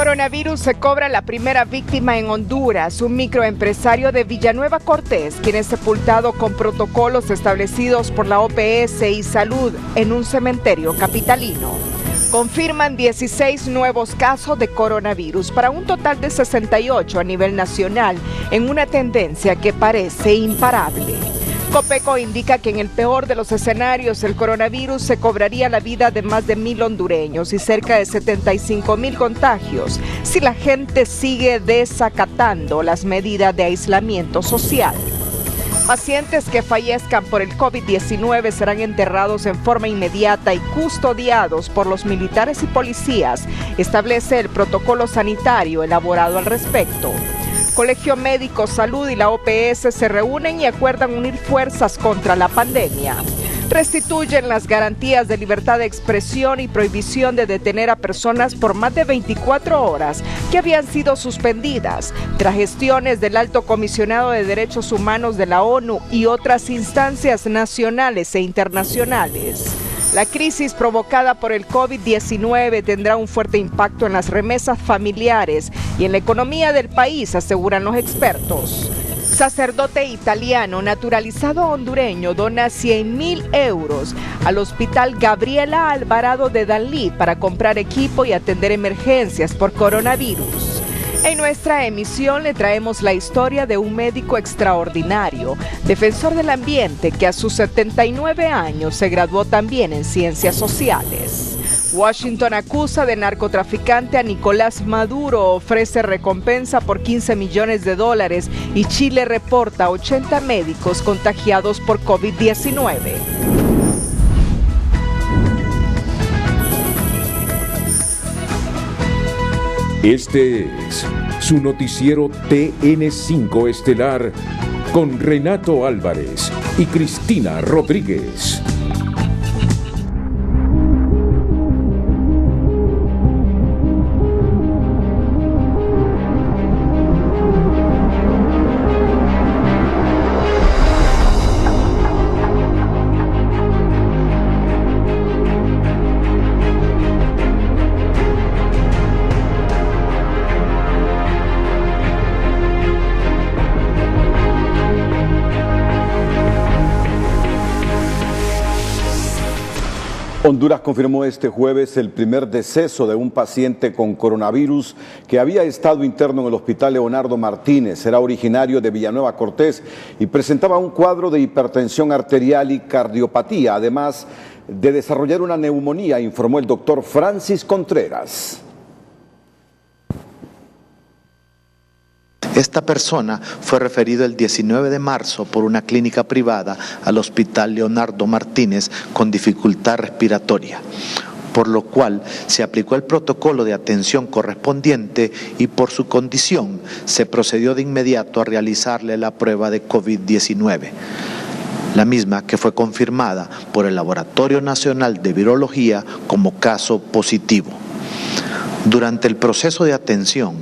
Coronavirus se cobra la primera víctima en Honduras, un microempresario de Villanueva Cortés, quien es sepultado con protocolos establecidos por la OPS y Salud en un cementerio capitalino. Confirman 16 nuevos casos de coronavirus para un total de 68 a nivel nacional, en una tendencia que parece imparable. Copeco indica que en el peor de los escenarios el coronavirus se cobraría la vida de más de 1,000 hondureños y cerca de 75,000 contagios si la gente sigue desacatando las medidas de aislamiento social. Pacientes que fallezcan por el COVID-19 serán enterrados en forma inmediata y custodiados por los militares y policías, establece el protocolo sanitario elaborado al respecto. Colegio Médico, Salud y la OPS se reúnen y acuerdan unir fuerzas contra la pandemia. Restituyen las garantías de libertad de expresión y prohibición de detener a personas por más de 24 horas que habían sido suspendidas tras gestiones del Alto Comisionado de Derechos Humanos de la ONU y otras instancias nacionales e internacionales. La crisis provocada por el COVID-19 tendrá un fuerte impacto en las remesas familiares y en la economía del país, aseguran los expertos. Sacerdote italiano naturalizado hondureño dona 100,000 euros al Hospital Gabriela Alvarado de Danlí para comprar equipo y atender emergencias por coronavirus. En nuestra emisión le traemos la historia de un médico extraordinario, defensor del ambiente, que a sus 79 años se graduó también en ciencias sociales. Washington acusa de narcotraficante a Nicolás Maduro, ofrece recompensa por $15 millones y Chile reporta 80 médicos contagiados por COVID-19. Este es su noticiero TN5 Estelar con Renato Álvarez y Cristina Rodríguez. Honduras confirmó este jueves el primer deceso de un paciente con coronavirus que había estado interno en el Hospital Leonardo Martínez. Era originario de Villanueva Cortés y presentaba un cuadro de hipertensión arterial y cardiopatía, además de desarrollar una neumonía, informó el doctor Francis Contreras. Esta persona fue referido el 19 de marzo por una clínica privada al Hospital Leonardo Martínez con dificultad respiratoria, por lo cual se aplicó el protocolo de atención correspondiente y por su condición se procedió de inmediato a realizarle la prueba de COVID-19. La misma que fue confirmada por el Laboratorio Nacional de Virología como caso positivo. Durante el proceso de atención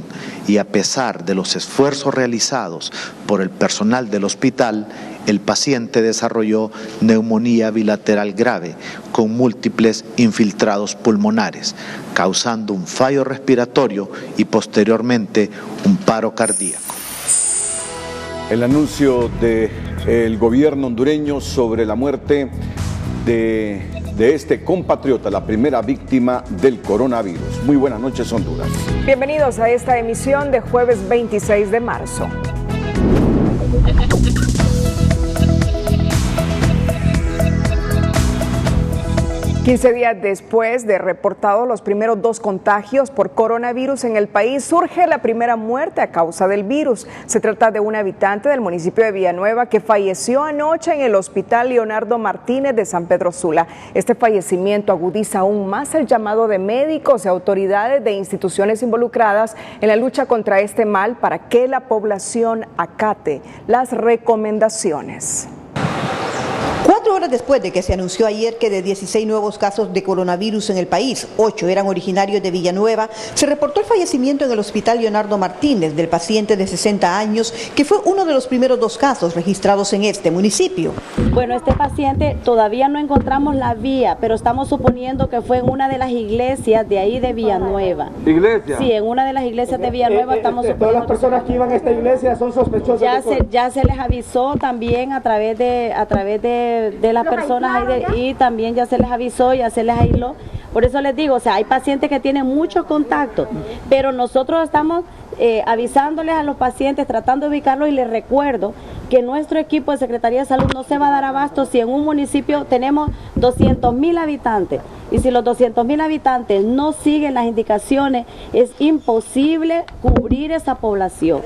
y a pesar de los esfuerzos realizados por el personal del hospital, el paciente desarrolló neumonía bilateral grave con múltiples infiltrados pulmonares, causando un fallo respiratorio y posteriormente un paro cardíaco. El anuncio del gobierno hondureño sobre la muerte de este compatriota, la primera víctima del coronavirus. Muy buenas noches, Honduras. Bienvenidos a esta emisión de jueves 26 de marzo. 15 días después de reportados los primeros 2 contagios por coronavirus en el país, surge la primera muerte a causa del virus. Se trata de un habitante del municipio de Villanueva que falleció anoche en el Hospital Leonardo Martínez de San Pedro Sula. Este fallecimiento agudiza aún más el llamado de médicos y autoridades de instituciones involucradas en la lucha contra este mal para que la población acate las recomendaciones. 4 horas después de que se anunció ayer que de 16 nuevos casos de coronavirus en el país, 8 eran originarios de Villanueva, se reportó el fallecimiento en el hospital Leonardo Martínez del paciente de 60 años, que fue uno de los primeros 2 casos registrados en este municipio. Bueno, este paciente todavía no encontramos la vía, pero estamos suponiendo que fue en una de las iglesias de ahí de Villanueva. ¿Iglesia? Sí, en una de las iglesias de Villanueva estamos suponiendo. ¿Todas las personas que iban a esta iglesia son sospechosas? Ya se les avisó también a través de las personas y también ya se les avisó, ya se les aisló. Por eso les digo, o sea, hay pacientes que tienen muchos contactos, pero nosotros estamos avisándoles a los pacientes, tratando de ubicarlos, y les recuerdo que nuestro equipo de Secretaría de Salud no se va a dar abasto si en un municipio tenemos 200.000 habitantes, y si los 200.000 habitantes no siguen las indicaciones, es imposible cubrir esa población.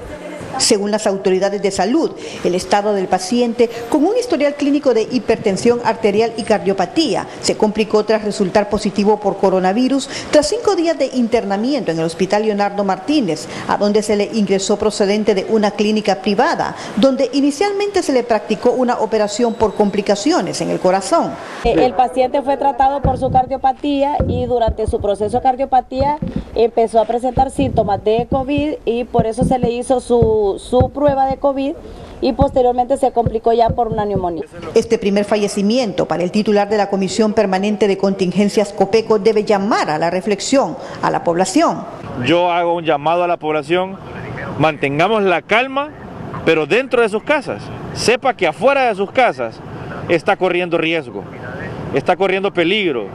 Según las autoridades de salud, el estado del paciente, con un historial clínico de hipertensión arterial y cardiopatía, se complicó tras resultar positivo por coronavirus tras 5 días de internamiento en el hospital Leonardo Martínez, a donde se le ingresó procedente de una clínica privada, donde inicialmente se le practicó una operación por complicaciones en el corazón. El paciente fue tratado por su cardiopatía y durante su proceso de cardiopatía empezó a presentar síntomas de COVID, y por eso se le hizo su prueba de COVID y posteriormente se complicó ya por una neumonía. Este primer fallecimiento para el titular de la Comisión Permanente de Contingencias COPECO debe llamar a la reflexión a la población. Yo hago un llamado a la población: mantengamos la calma, pero dentro de sus casas. Sepa que afuera de sus casas está corriendo riesgo, está corriendo peligro.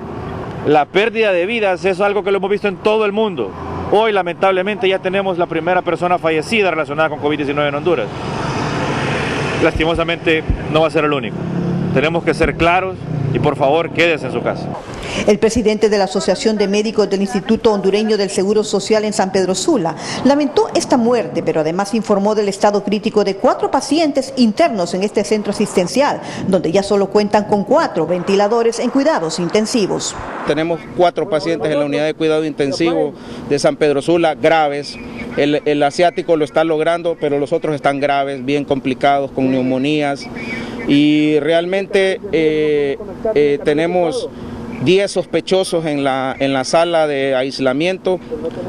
La pérdida de vidas es algo que lo hemos visto en todo el mundo. Hoy, lamentablemente, ya tenemos la primera persona fallecida relacionada con COVID-19 en Honduras. Lastimosamente, no va a ser el único. Tenemos que ser claros y, por favor, quédese en su casa. El presidente de la Asociación de Médicos del Instituto Hondureño del Seguro Social en San Pedro Sula lamentó esta muerte, pero además informó del estado crítico de 4 pacientes internos en este centro asistencial, donde ya solo cuentan con 4 ventiladores en cuidados intensivos. Tenemos 4 pacientes en la unidad de cuidado intensivo de San Pedro Sula, graves. El asiático lo está logrando, pero los otros están graves, bien complicados, con neumonías. Y realmente tenemos 10 sospechosos en la sala de aislamiento,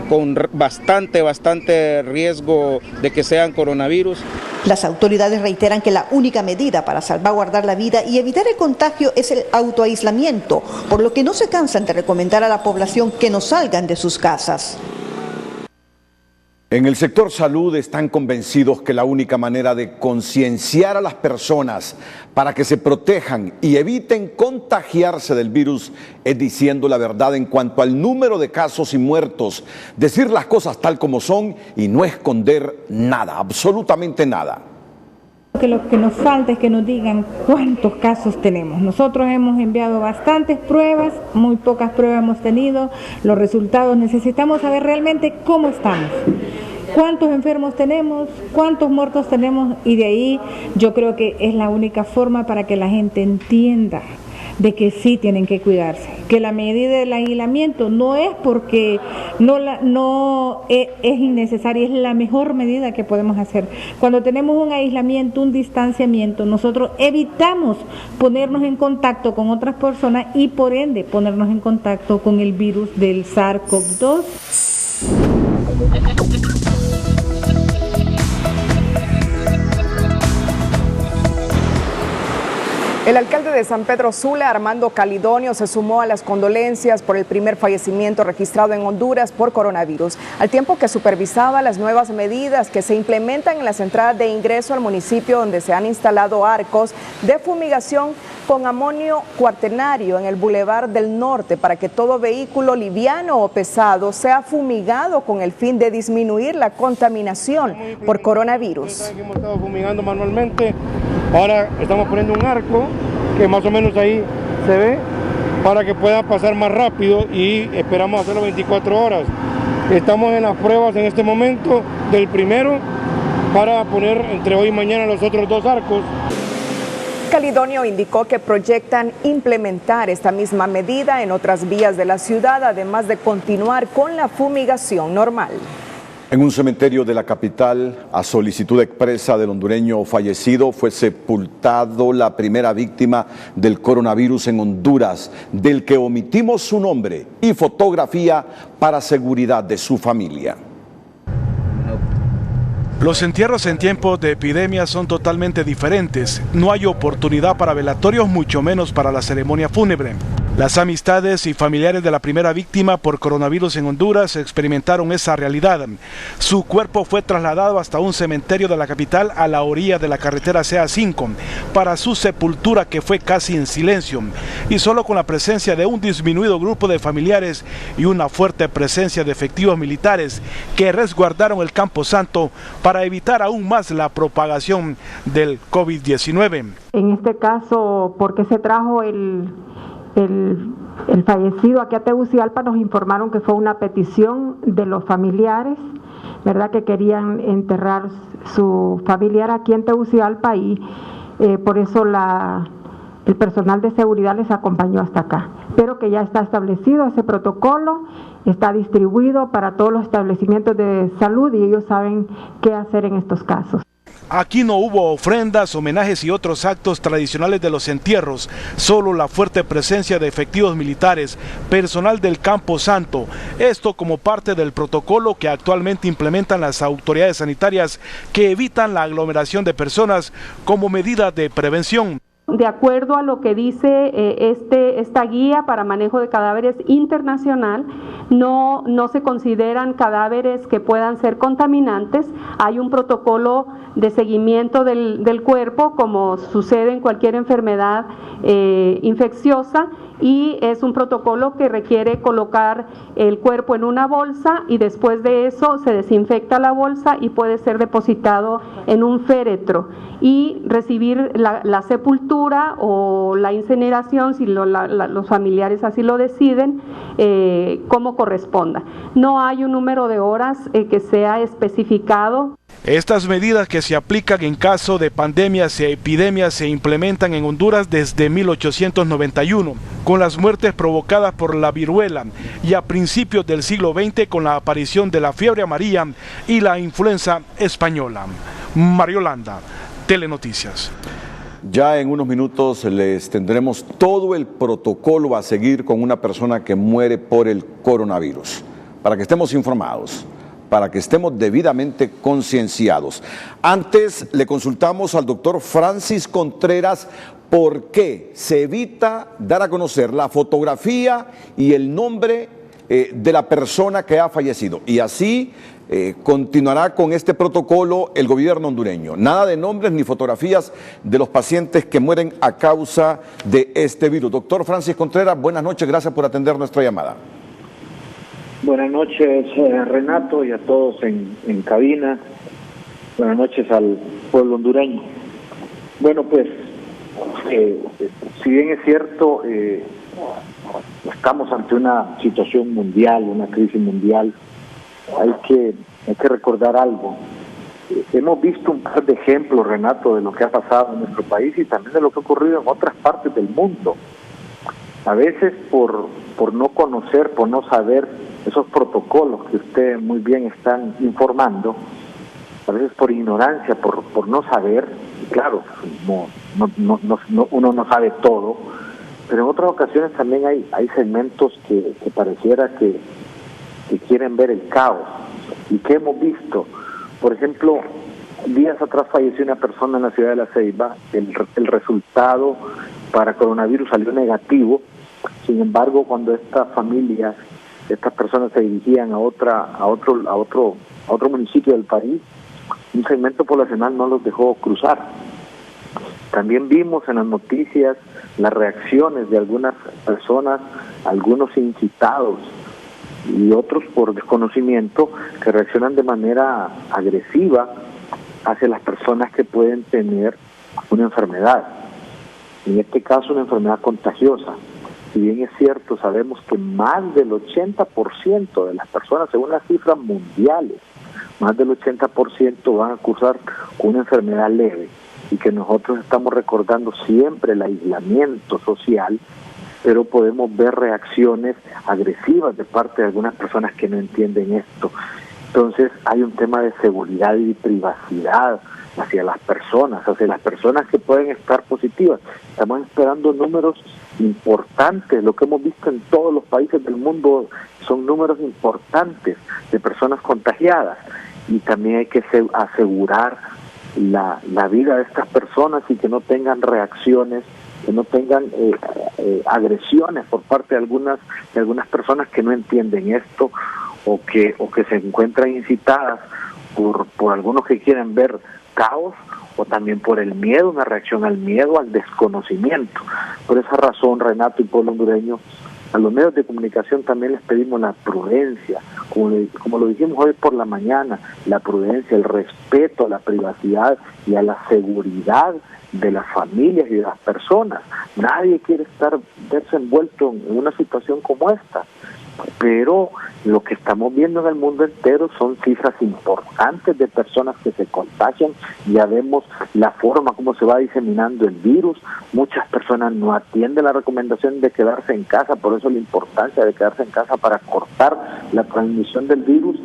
con bastante riesgo de que sean coronavirus. Las autoridades reiteran que la única medida para salvaguardar la vida y evitar el contagio es el autoaislamiento, por lo que no se cansan de recomendar a la población que no salgan de sus casas. En el sector salud están convencidos que la única manera de concienciar a las personas para que se protejan y eviten contagiarse del virus es diciendo la verdad en cuanto al número de casos y muertos, decir las cosas tal como son y no esconder nada, absolutamente nada. Que lo que nos falta es que nos digan cuántos casos tenemos. Nosotros hemos enviado bastantes pruebas, muy pocas pruebas hemos tenido, los resultados necesitamos saber realmente cómo estamos. ¿Cuántos enfermos tenemos? ¿Cuántos muertos tenemos? Y de ahí yo creo que es la única forma para que la gente entienda de que sí tienen que cuidarse, que la medida del aislamiento no es porque no es innecesaria, es la mejor medida que podemos hacer. Cuando tenemos un aislamiento, un distanciamiento, nosotros evitamos ponernos en contacto con otras personas y por ende ponernos en contacto con el virus del SARS-CoV-2. El alcalde de San Pedro Sula, Armando Calidonio, se sumó a las condolencias por el primer fallecimiento registrado en Honduras por coronavirus, al tiempo que supervisaba las nuevas medidas que se implementan en las entradas de ingreso al municipio, donde se han instalado arcos de fumigación con amonio cuaternario en el Boulevard del Norte para que todo vehículo liviano o pesado sea fumigado con el fin de disminuir la contaminación por coronavirus. Hemos estado fumigando manualmente, ahora estamos poniendo un arco que más o menos ahí se ve para que pueda pasar más rápido y esperamos hacerlo 24 horas. Estamos en las pruebas en este momento del primero para poner entre hoy y mañana los otros 2 arcos. Calidonio indicó que proyectan implementar esta misma medida en otras vías de la ciudad, además de continuar con la fumigación normal. En un cementerio de la capital, a solicitud expresa del hondureño fallecido, fue sepultado la primera víctima del coronavirus en Honduras, del que omitimos su nombre y fotografía para seguridad de su familia. Los entierros en tiempos de epidemia son totalmente diferentes. No hay oportunidad para velatorios, mucho menos para la ceremonia fúnebre. Las amistades y familiares de la primera víctima por coronavirus en Honduras experimentaron esa realidad. Su cuerpo fue trasladado hasta un cementerio de la capital a la orilla de la carretera CA5 para su sepultura, que fue casi en silencio y solo con la presencia de un disminuido grupo de familiares y una fuerte presencia de efectivos militares que resguardaron el Campo Santo para evitar aún más la propagación del COVID-19. En este caso, porque se trajo el fallecido aquí a Tegucigalpa, nos informaron que fue una petición de los familiares, ¿verdad?, que querían enterrar su familiar aquí en Tegucigalpa y por eso el personal de seguridad les acompañó hasta acá. Pero que ya está establecido ese protocolo, está distribuido para todos los establecimientos de salud y ellos saben qué hacer en estos casos. Aquí no hubo ofrendas, homenajes y otros actos tradicionales de los entierros, solo la fuerte presencia de efectivos militares, personal del Campo Santo, esto como parte del protocolo que actualmente implementan las autoridades sanitarias que evitan la aglomeración de personas como medida de prevención. De acuerdo a lo que dice esta guía para manejo de cadáveres internacional, no se consideran cadáveres que puedan ser contaminantes. Hay un protocolo de seguimiento del cuerpo, como sucede en cualquier enfermedad infecciosa, y es un protocolo que requiere colocar el cuerpo en una bolsa y después de eso se desinfecta la bolsa y puede ser depositado en un féretro y recibir la sepultura o la incineración, si los familiares así lo deciden, como corresponda. No hay un número de horas que sea especificado. Estas medidas que se aplican en caso de pandemias y epidemias se implementan en Honduras desde 1891, con las muertes provocadas por la viruela, y a principios del siglo XX con la aparición de la fiebre amarilla y la influenza española. Mariolanda, Telenoticias. Ya en unos minutos les tendremos todo el protocolo a seguir con una persona que muere por el coronavirus, para que estemos informados, para que estemos debidamente concienciados. Antes le consultamos al doctor Francis Contreras por qué se evita dar a conocer la fotografía y el nombre de la persona que ha fallecido. Y así continuará con este protocolo el gobierno hondureño. Nada de nombres ni fotografías de los pacientes que mueren a causa de este virus. Doctor Francis Contreras, buenas noches, gracias por atender nuestra llamada. Buenas noches, Renato, y a todos en cabina. Buenas noches al pueblo hondureño. Bueno, pues, si bien es cierto, estamos ante una situación mundial, una crisis mundial, hay que recordar algo. Hemos visto un par de ejemplos, Renato, de lo que ha pasado en nuestro país y también de lo que ha ocurrido en otras partes del mundo. A veces por no conocer, por no saber esos protocolos que ustedes muy bien están informando, a veces por ignorancia, por no saber, claro, uno no sabe todo, pero en otras ocasiones también hay segmentos que pareciera que quieren ver el caos. ¿Y qué hemos visto? Por ejemplo, días atrás falleció una persona en la ciudad de La Ceiba, el resultado para coronavirus salió negativo. Sin embargo, cuando estas personas se dirigían a otro municipio del país, un segmento poblacional no los dejó cruzar. También vimos en las noticias las reacciones de algunas personas, algunos incitados y otros por desconocimiento, que reaccionan de manera agresiva hacia las personas que pueden tener una enfermedad. En este caso, una enfermedad contagiosa. Si bien es cierto, sabemos que más del 80% de las personas, según las cifras mundiales, más del 80% van a cursar una enfermedad leve, y que nosotros estamos recordando siempre el aislamiento social, pero podemos ver reacciones agresivas de parte de algunas personas que no entienden esto. Entonces hay un tema de seguridad y privacidad hacia las personas que pueden estar positivas. Estamos esperando números importantes, lo que hemos visto en todos los países del mundo son números importantes de personas contagiadas, y también hay que asegurar la vida de estas personas y que no tengan reacciones, que no tengan agresiones por parte de algunas personas que no entienden esto o que se encuentran incitadas por algunos que quieren ver caos, o también por el miedo, una reacción al miedo, al desconocimiento. Por esa razón, Renato y pueblo hondureño, a los medios de comunicación también les pedimos la prudencia, como lo dijimos hoy por la mañana, la prudencia, el respeto a la privacidad y a la seguridad de las familias y de las personas. Nadie quiere verse envuelto en una situación como esta, pero lo que estamos viendo en el mundo entero son cifras importantes de personas que se contagian. Ya vemos la forma como se va diseminando el virus. Muchas personas no atienden la recomendación de quedarse en casa, por eso la importancia de quedarse en casa para cortar la transmisión del virus,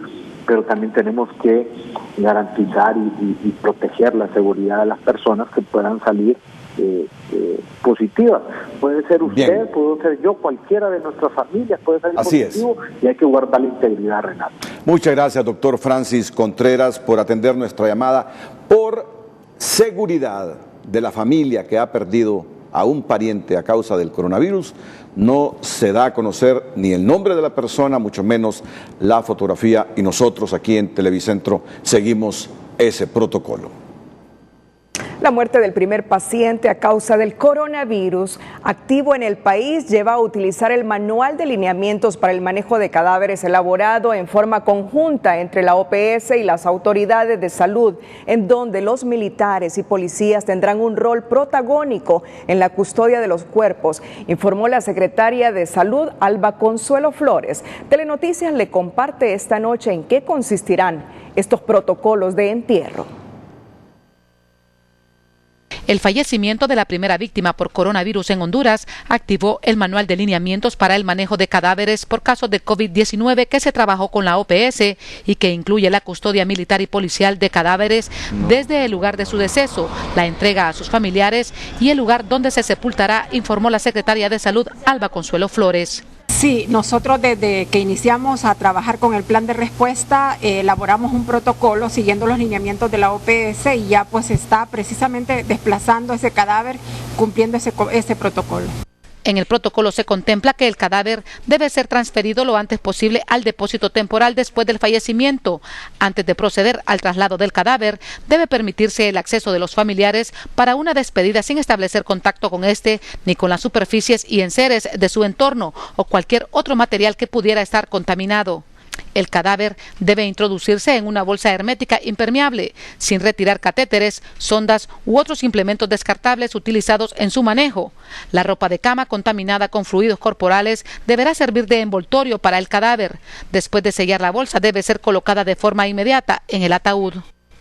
pero también tenemos que garantizar y proteger la seguridad de las personas que puedan salir positivas. Puede ser usted, Bien. puedo ser yo, cualquiera de nuestras familias puede ser Así positivo, y hay que guardar la integridad, Renato. Muchas gracias, doctor Francis Contreras, por atender nuestra llamada. Por seguridad de la familia que ha perdido a un pariente a causa del coronavirus, no se da a conocer ni el nombre de la persona, mucho menos la fotografía, y nosotros aquí en Televicentro seguimos ese protocolo. La muerte del primer paciente a causa del coronavirus activo en el país lleva a utilizar el manual de lineamientos para el manejo de cadáveres elaborado en forma conjunta entre la OPS y las autoridades de salud, en donde los militares y policías tendrán un rol protagónico en la custodia de los cuerpos, informó la secretaria de Salud, Alba Consuelo Flores. Telenoticias le comparte esta noche en qué consistirán estos protocolos de entierro. El fallecimiento de la primera víctima por coronavirus en Honduras activó el manual de lineamientos para el manejo de cadáveres por casos de COVID-19 que se trabajó con la OPS y que incluye la custodia militar y policial de cadáveres desde el lugar de su deceso, la entrega a sus familiares y el lugar donde se sepultará, informó la secretaria de Salud, Alba Consuelo Flores. Sí, nosotros desde que iniciamos a trabajar con el plan de respuesta elaboramos un protocolo siguiendo los lineamientos de la OPS y ya pues está precisamente desplazando ese cadáver cumpliendo ese protocolo. En el protocolo se contempla que el cadáver debe ser transferido lo antes posible al depósito temporal después del fallecimiento. Antes de proceder al traslado del cadáver, debe permitirse el acceso de los familiares para una despedida sin establecer contacto con este ni con las superficies y enseres de su entorno o cualquier otro material que pudiera estar contaminado. El cadáver debe introducirse en una bolsa hermética impermeable, sin retirar catéteres, sondas u otros implementos descartables utilizados en su manejo. La ropa de cama contaminada con fluidos corporales deberá servir de envoltorio para el cadáver. Después de sellar la bolsa, debe ser colocada de forma inmediata en el ataúd.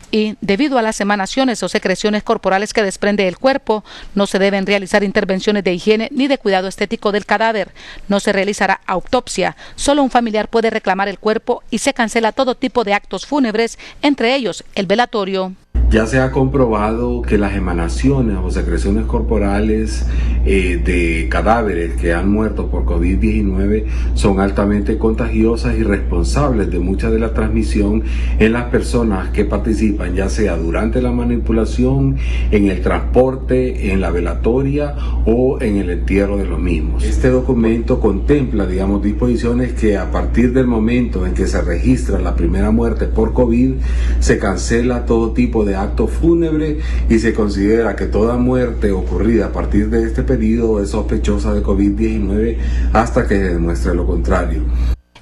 Y, debido a las emanaciones o secreciones corporales que desprende el cuerpo, no se deben realizar intervenciones de higiene ni de cuidado estético del cadáver. No se realizará autopsia, solo un familiar puede reclamar el cuerpo y se cancela todo tipo de actos fúnebres, entre ellos el velatorio. Ya se ha comprobado que las emanaciones o secreciones corporales de cadáveres que han muerto por COVID-19 son altamente contagiosas y responsables de mucha de la transmisión en las personas que participan, ya sea durante la manipulación, en el transporte, en la velatoria o en el entierro de los mismos. Este documento contempla, disposiciones que a partir del momento en que se registra la primera muerte por COVID, se cancela todo tipo de acto fúnebre y se considera que toda muerte ocurrida a partir de este periodo es sospechosa de COVID-19 hasta que se demuestre lo contrario.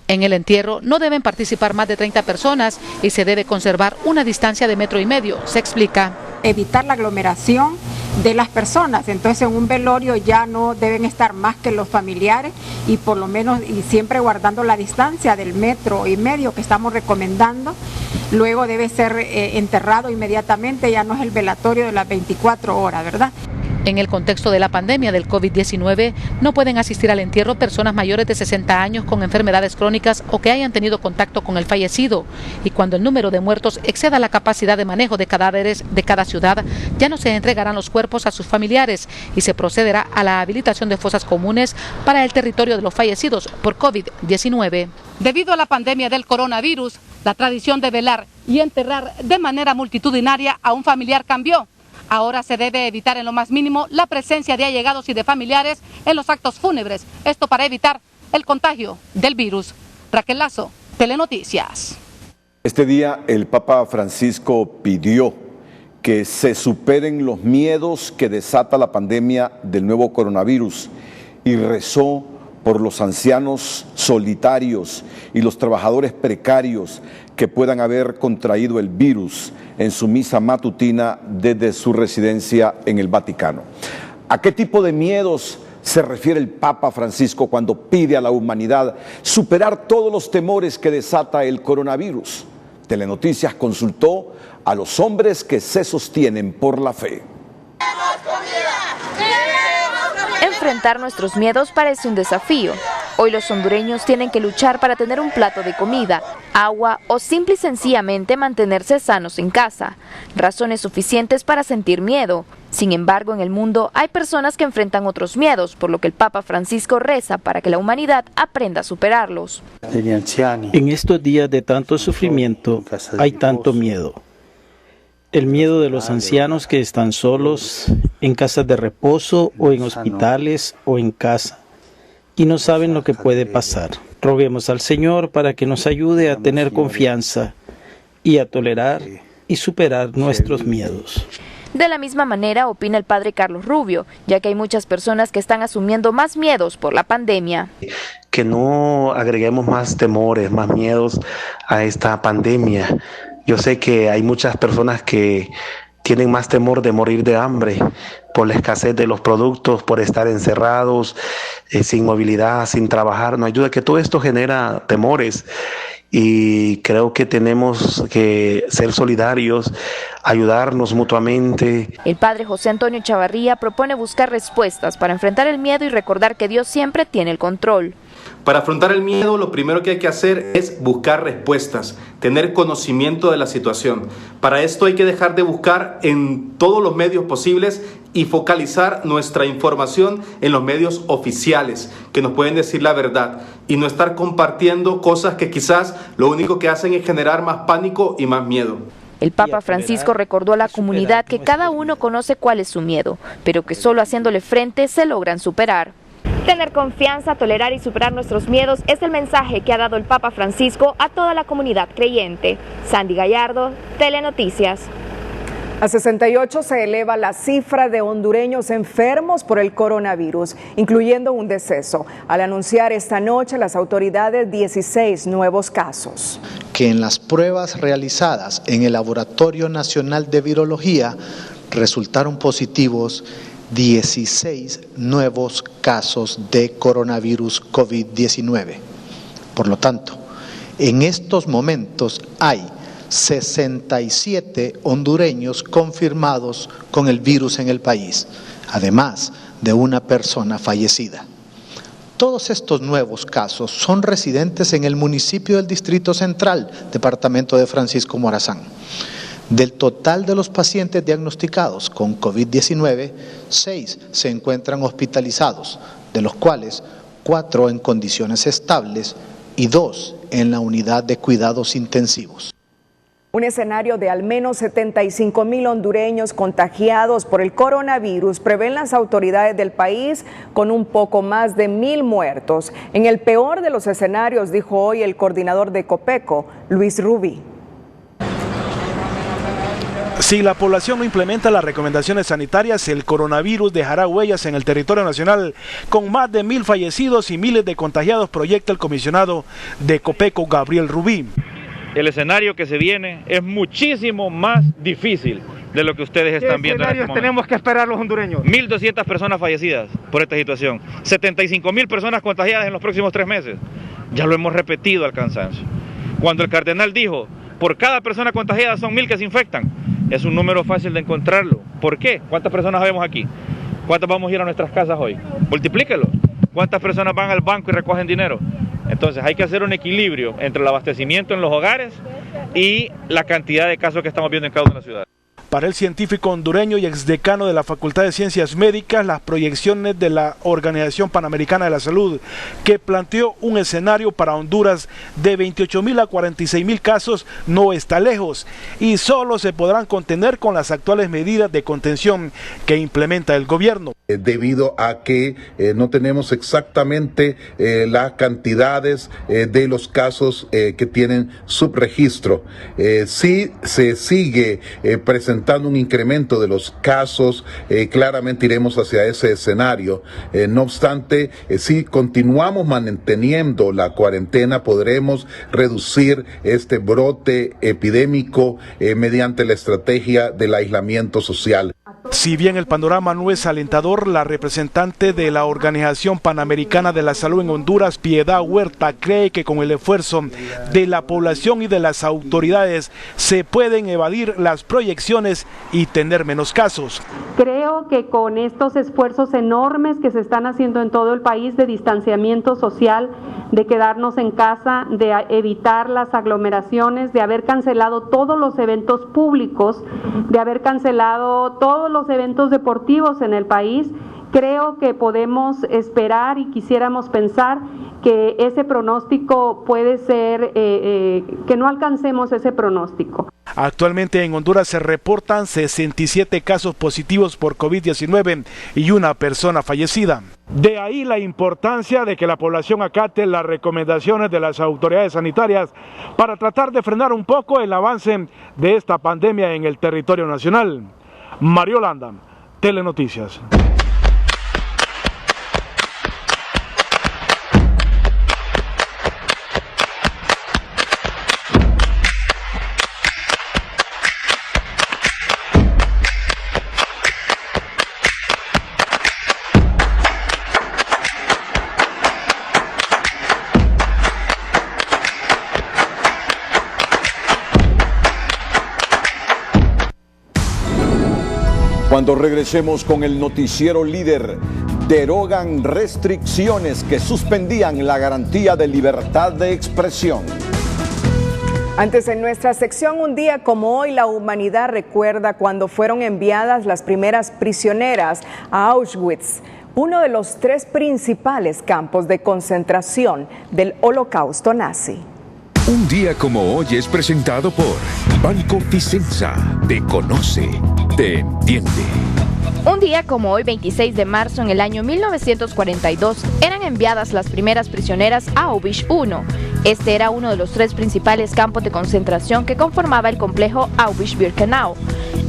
En el entierro no deben participar más de 30 personas y se debe conservar una distancia de 1,5 metros, se explica. Evitar la aglomeración de las personas, entonces en un velorio ya no deben estar más que los familiares y por lo menos y siempre guardando la distancia del 1,5 metros que estamos recomendando. Luego debe ser enterrado inmediatamente, ya no es el velatorio de las 24 horas, ¿verdad? En el contexto de la pandemia del COVID-19, no pueden asistir al entierro personas mayores de 60 años con enfermedades crónicas o que hayan tenido contacto con el fallecido. Y cuando el número de muertos exceda la capacidad de manejo de cadáveres de cada ciudad, ya no se entregarán los cuerpos a sus familiares y se procederá a la habilitación de fosas comunes para el territorio de los fallecidos por COVID-19. Debido a la pandemia del coronavirus, la tradición de velar y enterrar de manera multitudinaria a un familiar cambió. Ahora se debe evitar en lo más mínimo la presencia de allegados y de familiares en los actos fúnebres. Esto para evitar el contagio del virus. Raquel Lazo, Telenoticias. Este día el Papa Francisco pidió que se superen los miedos que desata la pandemia del nuevo coronavirus y rezó por los ancianos solitarios y los trabajadores precarios que puedan haber contraído el virus en su misa matutina desde su residencia en el Vaticano. ¿A qué tipo de miedos se refiere el Papa Francisco cuando pide a la humanidad superar todos los temores que desata el coronavirus? Telenoticias consultó a los hombres que se sostienen por la fe. Enfrentar nuestros miedos parece un desafío. Hoy los hondureños tienen que luchar para tener un plato de comida, agua o simple y sencillamente mantenerse sanos en casa. Razones suficientes para sentir miedo. Sin embargo, en el mundo hay personas que enfrentan otros miedos, por lo que el Papa Francisco reza para que la humanidad aprenda a superarlos. En estos días de tanto sufrimiento hay tanto miedo. El miedo de los ancianos que están solos, en casas de reposo o en hospitales o en casa, y no saben lo que puede pasar. Roguemos al Señor para que nos ayude a tener confianza y a tolerar y superar nuestros miedos. De la misma manera opina el padre Carlos Rubio, ya que hay muchas personas que están asumiendo más miedos por la pandemia. Que no agreguemos más temores, más miedos a esta pandemia. Yo sé que hay muchas personas que tienen más temor de morir de hambre por la escasez de los productos, por estar encerrados, sin movilidad, sin trabajar. No hay duda que todo esto genera temores y creo que tenemos que ser solidarios, ayudarnos mutuamente. El padre José Antonio Chavarría propone buscar respuestas para enfrentar el miedo y recordar que Dios siempre tiene el control. Para afrontar el miedo, lo primero que hay que hacer es buscar respuestas, tener conocimiento de la situación. Para esto hay que dejar de buscar en todos los medios posibles y focalizar nuestra información en los medios oficiales, que nos pueden decir la verdad, y no estar compartiendo cosas que quizás lo único que hacen es generar más pánico y más miedo. El Papa Francisco recordó a la comunidad que cada uno conoce cuál es su miedo, pero que solo haciéndole frente se logran superar. Tener confianza, tolerar y superar nuestros miedos es el mensaje que ha dado el Papa Francisco a toda la comunidad creyente. Sandy Gallardo, Telenoticias. A 68 se eleva la cifra de hondureños enfermos por el coronavirus, incluyendo un deceso. Al anunciar esta noche las autoridades 16 nuevos casos. Que en las pruebas realizadas en el Laboratorio Nacional de Virología resultaron positivos 16 nuevos casos de coronavirus COVID-19. Por lo tanto, en estos momentos hay 67 hondureños confirmados con el virus en el país, además de una persona fallecida. Todos estos nuevos casos son residentes en el municipio del Distrito Central, departamento de Francisco Morazán. Del total de los pacientes diagnosticados con COVID-19, 6 se encuentran hospitalizados, de los cuales 4 en condiciones estables y 2 en la unidad de cuidados intensivos. Un escenario de al menos 75,000 hondureños contagiados por el coronavirus prevén las autoridades del país, con un poco más de 1,000 muertos. En el peor de los escenarios, dijo hoy el coordinador de Copeco, Luis Rubí. Si la población no implementa las recomendaciones sanitarias, el coronavirus dejará huellas en el territorio nacional, con más de 1,000 fallecidos y miles de contagiados, proyecta el comisionado de Copeco, Gabriel Rubí. El escenario que se viene es muchísimo más difícil de lo que ustedes están viendo en este momento. Tenemos que esperar los hondureños? 1,200 personas fallecidas por esta situación, 75,000 personas contagiadas en los próximos 3 meses. Ya lo hemos repetido al cansancio. Cuando el cardenal dijo, por cada persona contagiada son 1,000 que se infectan, es un número fácil de encontrarlo. ¿Por qué? ¿Cuántas personas vemos aquí? ¿Cuántas vamos a ir a nuestras casas hoy? Multiplíquelo. ¿Cuántas personas van al banco y recogen dinero? Entonces hay que hacer un equilibrio entre el abastecimiento en los hogares y la cantidad de casos que estamos viendo en cada una de las ciudades. Para el científico hondureño y exdecano de la Facultad de Ciencias Médicas, las proyecciones de la Organización Panamericana de la Salud, que planteó un escenario para Honduras de 28.000 a 46.000 casos, no está lejos y solo se podrán contener con las actuales medidas de contención que implementa el gobierno. Debido a que no tenemos exactamente las cantidades de los casos que tienen subregistro. Si se sigue presentando un incremento de los casos, claramente iremos hacia ese escenario. No obstante, si continuamos manteniendo la cuarentena, podremos reducir este brote epidémico mediante la estrategia del aislamiento social. Si bien el panorama no es alentador, la representante de la Organización Panamericana de la Salud en Honduras, Piedad Huerta, cree que con el esfuerzo de la población y de las autoridades se pueden evadir las proyecciones y tener menos casos. Creo que con estos esfuerzos enormes que se están haciendo en todo el país de distanciamiento social, de quedarnos en casa, de evitar las aglomeraciones, de haber cancelado todos los eventos públicos, de haber cancelado todos los eventos deportivos en el país, creo que podemos esperar y quisiéramos pensar que ese pronóstico puede ser, que no alcancemos ese pronóstico. Actualmente en Honduras se reportan 67 casos positivos por COVID-19 y una persona fallecida. De ahí la importancia de que la población acate las recomendaciones de las autoridades sanitarias para tratar de frenar un poco el avance de esta pandemia en el territorio nacional. Mario Landa, Telenoticias. Cuando regresemos con el noticiero líder, derogan restricciones que suspendían la garantía de libertad de expresión. Antes, en nuestra sección, un día como hoy, la humanidad recuerda cuando fueron enviadas las primeras prisioneras a Auschwitz, uno de los 3 principales campos de concentración del Holocausto nazi. Un día como hoy es presentado por Banco Vicenza. Te conoce, te entiende. Un día como hoy, 26 de marzo, en el año 1942, eran enviadas las primeras prisioneras a Auschwitz I. Este era uno de los 3 principales campos de concentración que conformaba el complejo Auschwitz-Birkenau,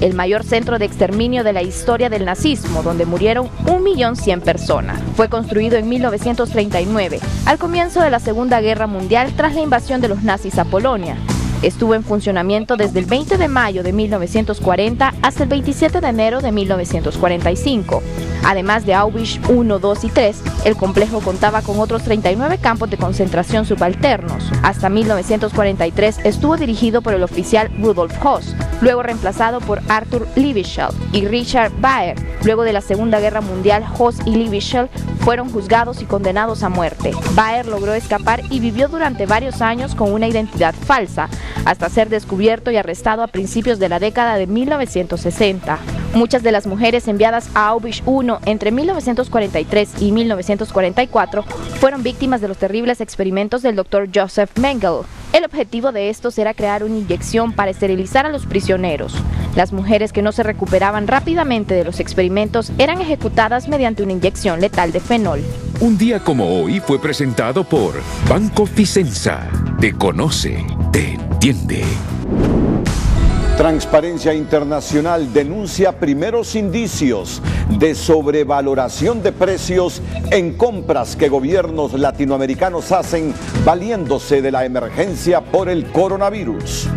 el mayor centro de exterminio de la historia del nazismo, donde murieron 1.100.000 personas. Fue construido en 1939, al comienzo de la Segunda Guerra Mundial, tras la invasión de los nazis a Polonia. Estuvo en funcionamiento desde el 20 de mayo de 1940 hasta el 27 de enero de 1945. Además de Auschwitz I, II y III, el complejo contaba con otros 39 campos de concentración subalternos. Hasta 1943 estuvo dirigido por el oficial Rudolf Höss, luego reemplazado por Arthur Liebeschel y Richard Baer. Luego de la Segunda Guerra Mundial, Höss y Liebeschel fueron juzgados y condenados a muerte. Baer logró escapar y vivió durante varios años con una identidad falsa, hasta ser descubierto y arrestado a principios de la década de 1960. Muchas de las mujeres enviadas a Auschwitz I entre 1943 y 1944 fueron víctimas de los terribles experimentos del Dr. Joseph Mengele. El objetivo de estos era crear una inyección para esterilizar a los prisioneros. Las mujeres que no se recuperaban rápidamente de los experimentos eran ejecutadas mediante una inyección letal de fenol. Un día como hoy fue presentado por Banco Vicenza. Te conoce, te entiende. Transparencia Internacional denuncia primeros indicios de sobrevaloración de precios en compras que gobiernos latinoamericanos hacen valiéndose de la emergencia por el coronavirus.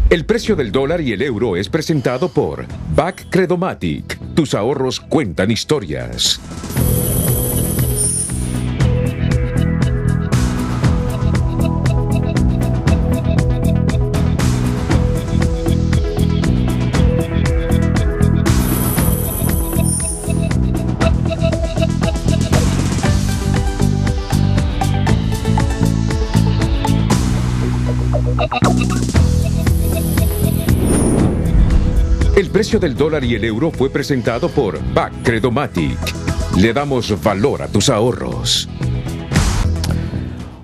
El precio del dólar y el euro es presentado por BAC Credomatic. Tus ahorros cuentan historias. precio del dólar y el euro fue presentado por BAC Credomatic. Le damos valor a tus ahorros.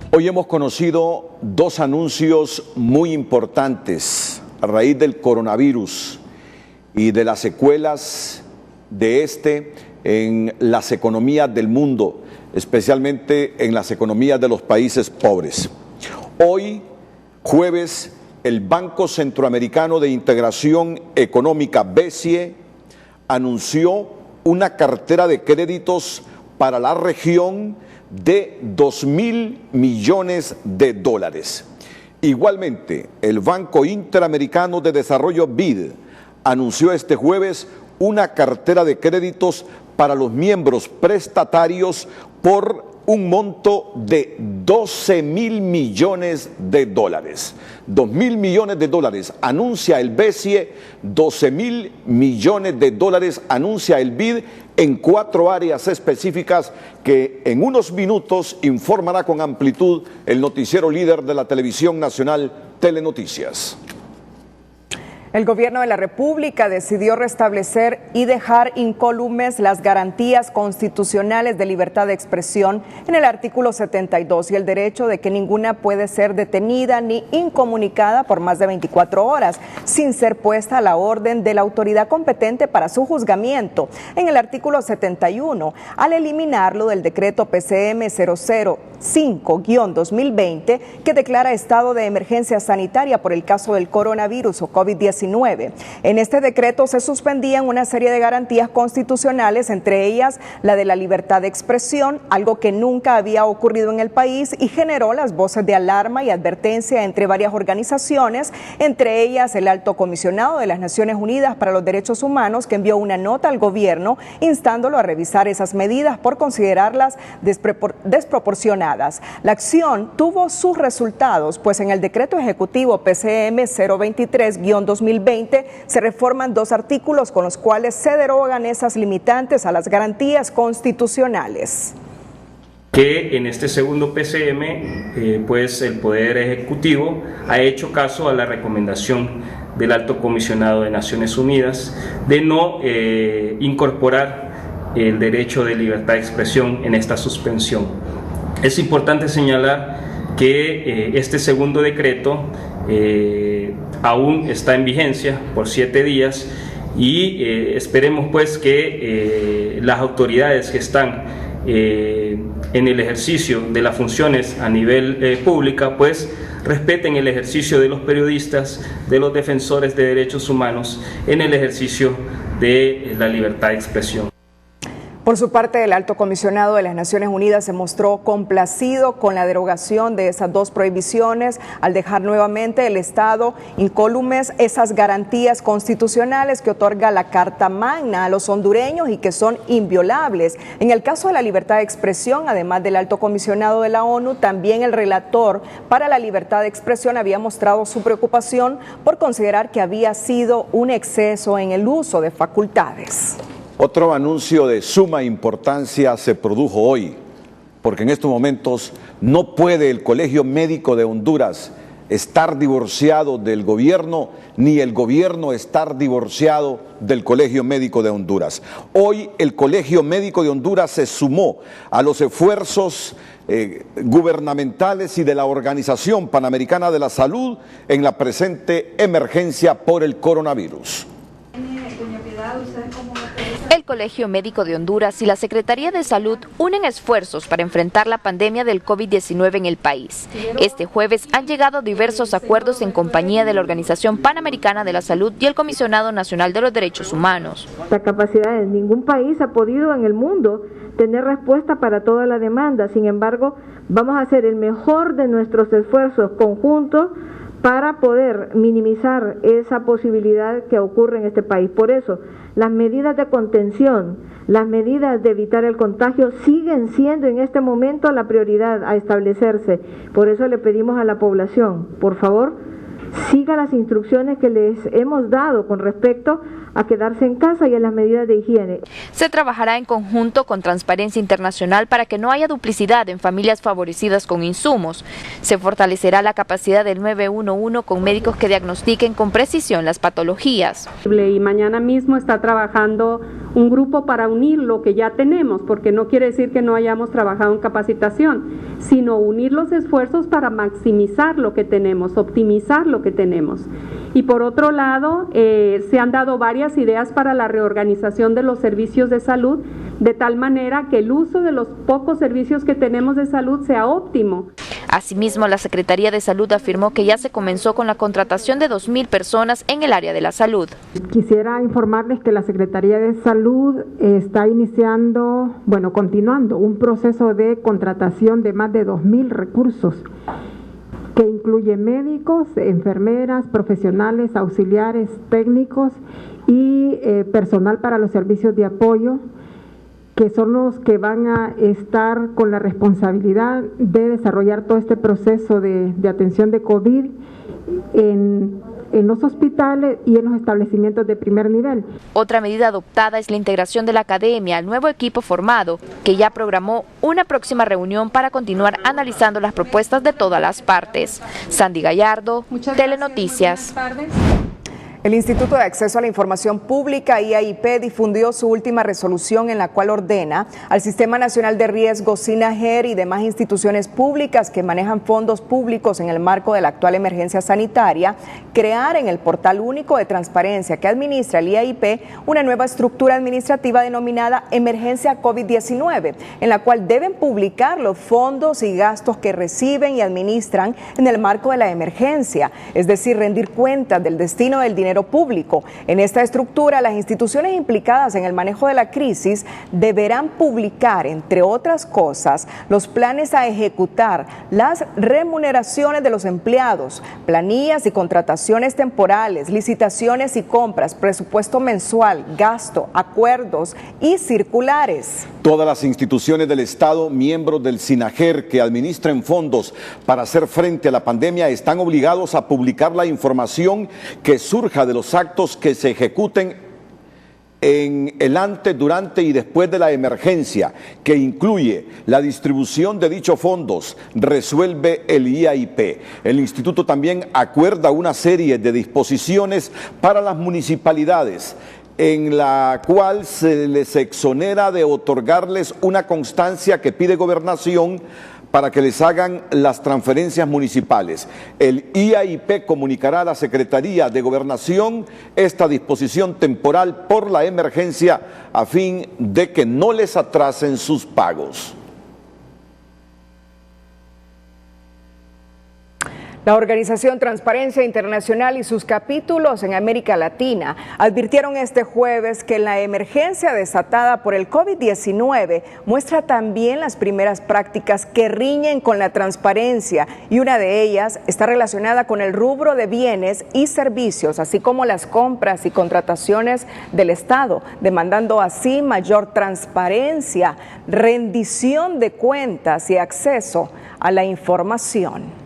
Hoy hemos conocido dos anuncios muy importantes a raíz del coronavirus y de las secuelas de este en las economías del mundo, especialmente en las economías de los países pobres. Hoy, jueves, el Banco Centroamericano de Integración Económica, BCE, anunció una cartera de créditos para la región de 2.000 millones de dólares. Igualmente, el Banco Interamericano de Desarrollo, BID, anunció este jueves una cartera de créditos para los miembros prestatarios por un monto de 12.000 millones de dólares. 2.000 millones de dólares anuncia el BCE, 12.000 millones de dólares anuncia el BID en 4 áreas específicas que en unos minutos informará con amplitud el noticiero líder de la televisión nacional, Telenoticias. El gobierno de la República decidió restablecer y dejar incólumes las garantías constitucionales de libertad de expresión en el artículo 72 y el derecho de que ninguna puede ser detenida ni incomunicada por más de 24 horas sin ser puesta a la orden de la autoridad competente para su juzgamiento. En el artículo 71, al eliminarlo del decreto PCM 005-2020 que declara estado de emergencia sanitaria por el caso del coronavirus o COVID-19. En este decreto se suspendían una serie de garantías constitucionales, entre ellas la de la libertad de expresión, algo que nunca había ocurrido en el país y generó las voces de alarma y advertencia entre varias organizaciones, entre ellas el Alto Comisionado de las Naciones Unidas para los Derechos Humanos, que envió una nota al gobierno instándolo a revisar esas medidas por considerarlas desproporcionadas. La acción tuvo sus resultados, pues en el decreto ejecutivo PCM 023-2020 se reforman 2 artículos con los cuales se derogan esas limitantes a las garantías constitucionales. Que en este segundo PCM, pues el Poder Ejecutivo ha hecho caso a la recomendación del Alto Comisionado de Naciones Unidas de no incorporar el derecho de libertad de expresión en esta suspensión. Es importante señalar que este segundo decreto aún está en vigencia por 7 días y esperemos pues que las autoridades que están en el ejercicio de las funciones a nivel pública pues respeten el ejercicio de los periodistas, de los defensores de derechos humanos en el ejercicio de la libertad de expresión. Por su parte, el Alto Comisionado de las Naciones Unidas se mostró complacido con la derogación de esas 2 prohibiciones al dejar nuevamente el Estado incólumes esas garantías constitucionales que otorga la Carta Magna a los hondureños y que son inviolables. En el caso de la libertad de expresión, además del Alto Comisionado de la ONU, también el relator para la libertad de expresión había mostrado su preocupación por considerar que había sido un exceso en el uso de facultades. Otro anuncio de suma importancia se produjo hoy, porque en estos momentos no puede el Colegio Médico de Honduras estar divorciado del gobierno, ni el gobierno estar divorciado del Colegio Médico de Honduras. Hoy el Colegio Médico de Honduras se sumó a los esfuerzos gubernamentales y de la Organización Panamericana de la Salud en la presente emergencia por el coronavirus. El Colegio Médico de Honduras y la Secretaría de Salud unen esfuerzos para enfrentar la pandemia del COVID-19 en el país. Este jueves han llegado diversos acuerdos en compañía de la Organización Panamericana de la Salud y el Comisionado Nacional de los Derechos Humanos. La capacidad de ningún país ha podido en el mundo tener respuesta para toda la demanda. Sin embargo, vamos a hacer el mejor de nuestros esfuerzos conjuntos para poder minimizar esa posibilidad que ocurre en este país. Por eso, las medidas de contención, las medidas de evitar el contagio siguen siendo en este momento la prioridad a establecerse. Por eso le pedimos a la población, por favor, siga las instrucciones que les hemos dado con respecto a quedarse en casa y a las medidas de higiene. Se trabajará en conjunto con Transparencia Internacional para que no haya duplicidad en familias favorecidas con insumos. Se fortalecerá la capacidad del 911 con médicos que diagnostiquen con precisión las patologías. Y mañana mismo está trabajando un grupo para unir lo que ya tenemos, porque no quiere decir que no hayamos trabajado en capacitación, sino unir los esfuerzos para maximizar lo que tenemos, optimizar lo que tenemos. Y por otro lado, se han dado varias ideas para la reorganización de los servicios de salud, de tal manera que el uso de los pocos servicios que tenemos de salud sea óptimo. Asimismo, la Secretaría de Salud afirmó que ya se comenzó con la contratación de 2,000 personas en el área de la salud. Quisiera informarles que la Secretaría de Salud está continuando un proceso de contratación de más de 2,000 recursos, que incluye médicos, enfermeras, profesionales, auxiliares, técnicos y personal para los servicios de apoyo, que son los que van a estar con la responsabilidad de desarrollar todo este proceso de atención de COVID en los hospitales y en los establecimientos de primer nivel. Otra medida adoptada es la integración de la academia al nuevo equipo formado, que ya programó una próxima reunión para continuar analizando las propuestas de todas las partes. Sandy Gallardo, Telenoticias. El Instituto de Acceso a la Información Pública, IAIP, difundió su última resolución en la cual ordena al Sistema Nacional de Riesgos, SINAGER y demás instituciones públicas que manejan fondos públicos en el marco de la actual emergencia sanitaria, crear en el portal único de transparencia que administra el IAIP una nueva estructura administrativa denominada Emergencia COVID-19, en la cual deben publicar los fondos y gastos que reciben y administran en el marco de la emergencia, es decir, rendir cuentas del destino del dinero público. En esta estructura, las instituciones implicadas en el manejo de la crisis deberán publicar, entre otras cosas, los planes a ejecutar, las remuneraciones de los empleados, planillas y contrataciones temporales, licitaciones y compras, presupuesto mensual, gasto, acuerdos y circulares. Todas las instituciones del Estado, miembros del SINAGER que administren fondos para hacer frente a la pandemia, están obligados a publicar la información que surja de los actos que se ejecuten en el antes, durante y después de la emergencia, que incluye la distribución de dichos fondos, resuelve el IAIP. El instituto también acuerda una serie de disposiciones para las municipalidades, en la cual se les exonera de otorgarles una constancia que pide Gobernación para que les hagan las transferencias municipales. El IAIP comunicará a la Secretaría de Gobernación esta disposición temporal por la emergencia a fin de que no les atrasen sus pagos. La organización Transparencia Internacional y sus capítulos en América Latina advirtieron este jueves que la emergencia desatada por el COVID-19 muestra también las primeras prácticas que riñen con la transparencia, y una de ellas está relacionada con el rubro de bienes y servicios, así como las compras y contrataciones del Estado, demandando así mayor transparencia, rendición de cuentas y acceso a la información.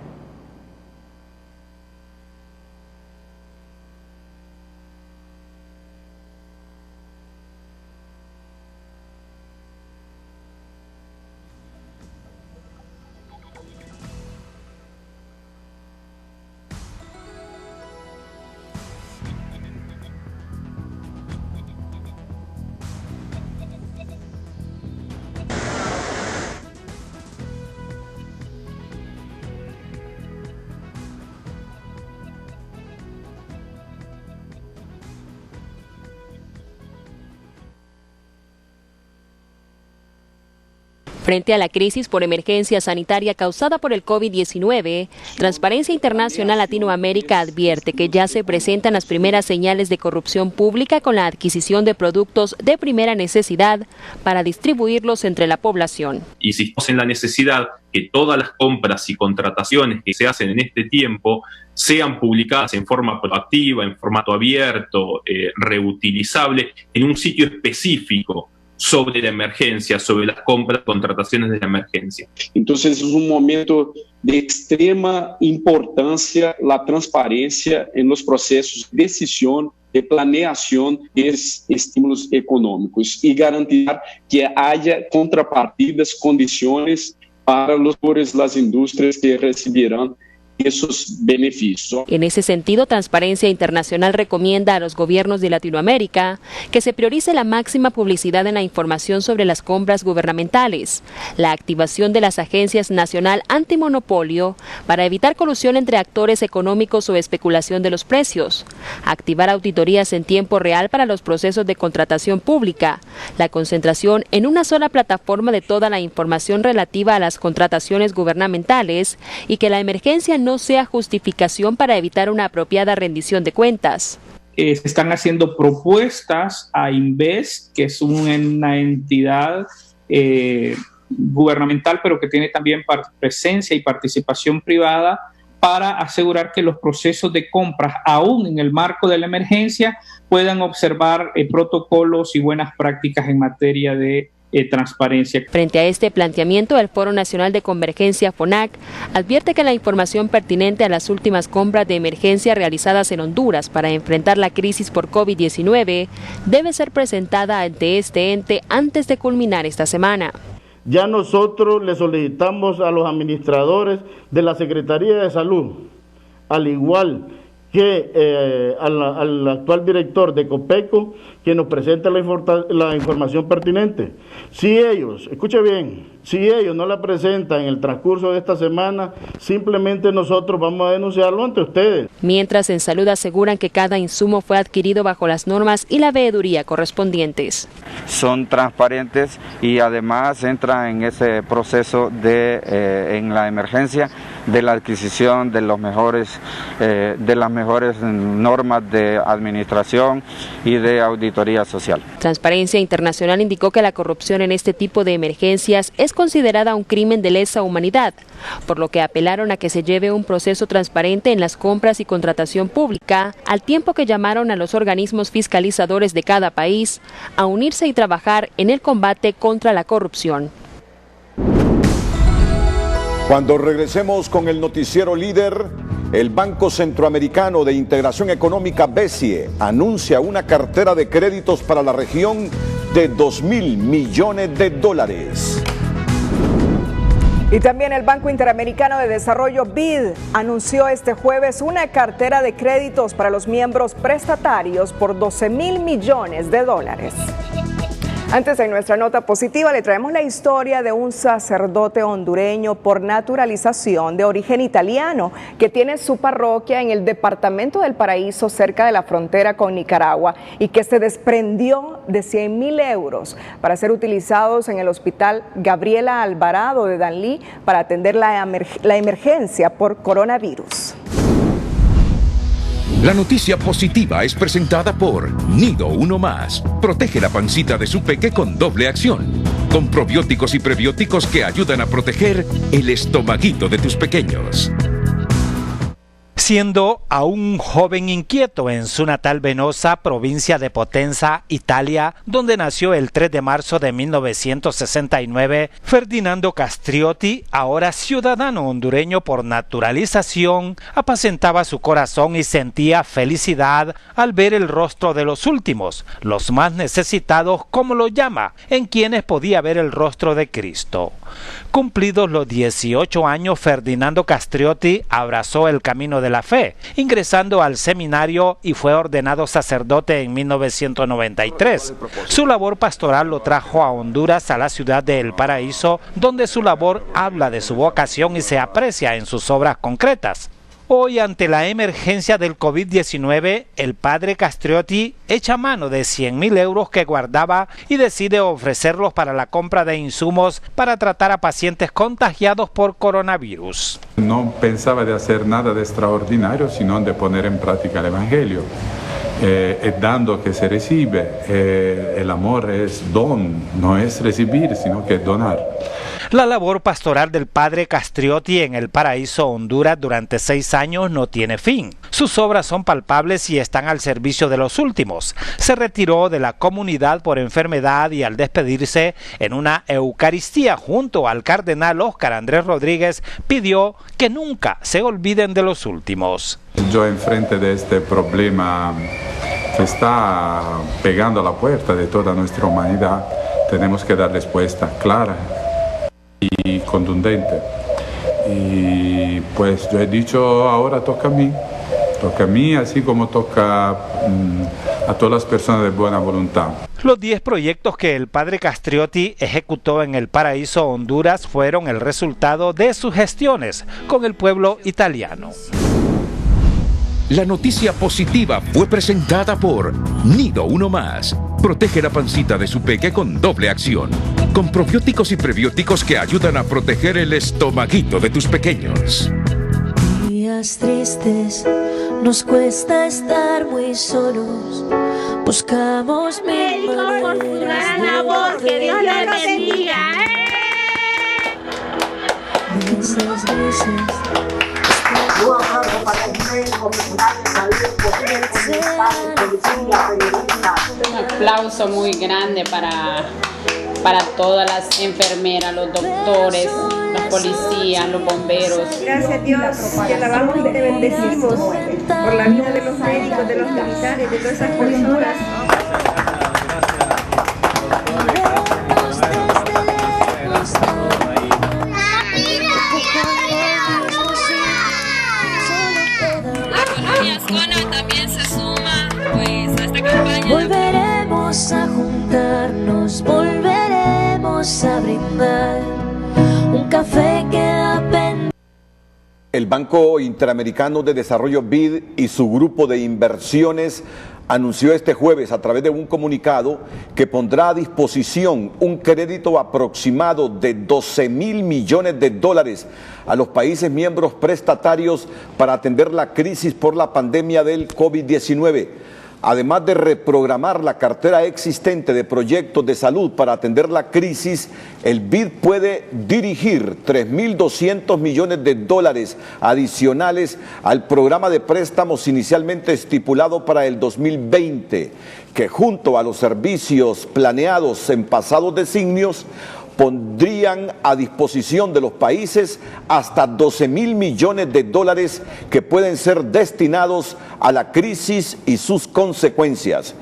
Frente a la crisis por emergencia sanitaria causada por el COVID-19, Transparencia Internacional Latinoamérica advierte que ya se presentan las primeras señales de corrupción pública con la adquisición de productos de primera necesidad para distribuirlos entre la población. Insistimos en la necesidad que todas las compras y contrataciones que se hacen en este tiempo sean publicadas en forma proactiva, en formato abierto, reutilizable, en un sitio específico sobre la emergencia, sobre las compras, contrataciones de la emergencia. Entonces es un momento de extrema importancia la transparencia en los procesos de decisión, de planeación de estímulos económicos y garantizar que haya contrapartidas, condiciones para las industrias que recibirán esos beneficios. En ese sentido, Transparencia Internacional recomienda a los gobiernos de Latinoamérica que se priorice la máxima publicidad en la información sobre las compras gubernamentales, la activación de las agencias nacional antimonopolio para evitar colusión entre actores económicos o especulación de los precios, activar auditorías en tiempo real para los procesos de contratación pública, la concentración en una sola plataforma de toda la información relativa a las contrataciones gubernamentales y que la emergencia no sea justificación para evitar una apropiada rendición de cuentas. Se están haciendo propuestas a Inves, que es una entidad gubernamental, pero que tiene también presencia y participación privada, para asegurar que los procesos de compras, aún en el marco de la emergencia, puedan observar protocolos y buenas prácticas en materia de transparencia. Frente a este planteamiento, el Foro Nacional de Convergencia FONAC advierte que la información pertinente a las últimas compras de emergencia realizadas en Honduras para enfrentar la crisis por COVID-19 debe ser presentada ante este ente antes de culminar esta semana. Ya nosotros le solicitamos a los administradores de la Secretaría de Salud, al igual que al actual director de COPECO, que nos presente la información pertinente. Si ellos, escuche bien, si ellos no la presentan en el transcurso de esta semana, simplemente nosotros vamos a denunciarlo ante ustedes. Mientras en Salud aseguran que cada insumo fue adquirido bajo las normas y la veeduría correspondientes. Son transparentes y además entran en ese proceso en la emergencia de la adquisición de las mejores normas de administración y de auditoría social. Transparencia Internacional indicó que la corrupción en este tipo de emergencias es considerada un crimen de lesa humanidad, por lo que apelaron a que se lleve un proceso transparente en las compras y contratación pública, al tiempo que llamaron a los organismos fiscalizadores de cada país a unirse y trabajar en el combate contra la corrupción. Cuando regresemos con el noticiero líder, el Banco Centroamericano de Integración Económica, BESIE, anuncia una cartera de créditos para la región de $2.000 millones. Y también el Banco Interamericano de Desarrollo, BID, anunció este jueves una cartera de créditos para los miembros prestatarios por $12.000 millones. Antes de nuestra nota positiva, le traemos la historia de un sacerdote hondureño por naturalización de origen italiano que tiene su parroquia en el departamento del Paraíso, cerca de la frontera con Nicaragua, y que se desprendió de 100.000 euros para ser utilizados en el Hospital Gabriela Alvarado de Danlí para atender la emergencia por coronavirus. La noticia positiva es presentada por Nido Uno Más. Protege la pancita de su peque con doble acción, con probióticos y prebióticos que ayudan a proteger el estomaguito de tus pequeños. Siendo aún un joven inquieto en su natal Venosa, provincia de Potenza, Italia, donde nació el 3 de marzo de 1969, Ferdinando Castriotti, ahora ciudadano hondureño por naturalización, apacentaba su corazón y sentía felicidad al ver el rostro de los últimos, los más necesitados, como lo llama, en quienes podía ver el rostro de Cristo. Cumplidos los 18 años, Ferdinando Castriotti abrazó el camino de la fe, ingresando al seminario y fue ordenado sacerdote en 1993. Su labor pastoral lo trajo a Honduras, a la ciudad de El Paraíso, donde su labor habla de su vocación y se aprecia en sus obras concretas. Hoy, ante la emergencia del COVID-19, el padre Castriotti echa mano de 100.000 euros que guardaba y decide ofrecerlos para la compra de insumos para tratar a pacientes contagiados por coronavirus. No pensaba de hacer nada de extraordinario, sino de poner en práctica el Evangelio. Es dando que se recibe, el amor es don, no es recibir, sino que es donar. La labor pastoral del padre Castriotti en El Paraíso, Honduras, durante 6 años no tiene fin. Sus obras son palpables y están al servicio de los últimos. Se retiró de la comunidad por enfermedad y al despedirse en una Eucaristía junto al cardenal Óscar Andrés Rodríguez, pidió que nunca se olviden de los últimos. Yo enfrente de este problema que está pegando a la puerta de toda nuestra humanidad, tenemos que dar respuesta clara y contundente. Y pues yo he dicho, ahora toca a mí así como toca a todas las personas de buena voluntad. Los 10 proyectos que el padre Castriotti ejecutó en El Paraíso, Honduras, fueron el resultado de sus gestiones con el pueblo italiano. La noticia positiva fue presentada por Nido Uno Más. Protege la pancita de su peque con doble acción. Con probióticos y prebióticos que ayudan a proteger el estomaguito de tus pequeños. Días tristes, nos cuesta estar muy solos. Buscamos mil maneras de que Dios le bendiga. Un aplauso muy grande para todas las enfermeras, los doctores, los policías, los bomberos. Gracias a Dios, te alabamos y te bendecimos por la vida de los médicos, de los militares, de todas esas personas. También se suma pues a esta campaña. Volveremos a juntarnos, volveremos a brindar un café que da pena. El Banco Interamericano de Desarrollo BID y su grupo de inversiones anunció este jueves a través de un comunicado que pondrá a disposición un crédito aproximado de $12.000 millones a los países miembros prestatarios para atender la crisis por la pandemia del COVID-19. Además de reprogramar la cartera existente de proyectos de salud para atender la crisis, el BID puede dirigir $3.200 millones adicionales al programa de préstamos inicialmente estipulado para el 2020, que junto a los servicios planeados en pasados designios, pondrían a disposición de los países hasta $12.000 millones que pueden ser destinados a la crisis y sus consecuencias.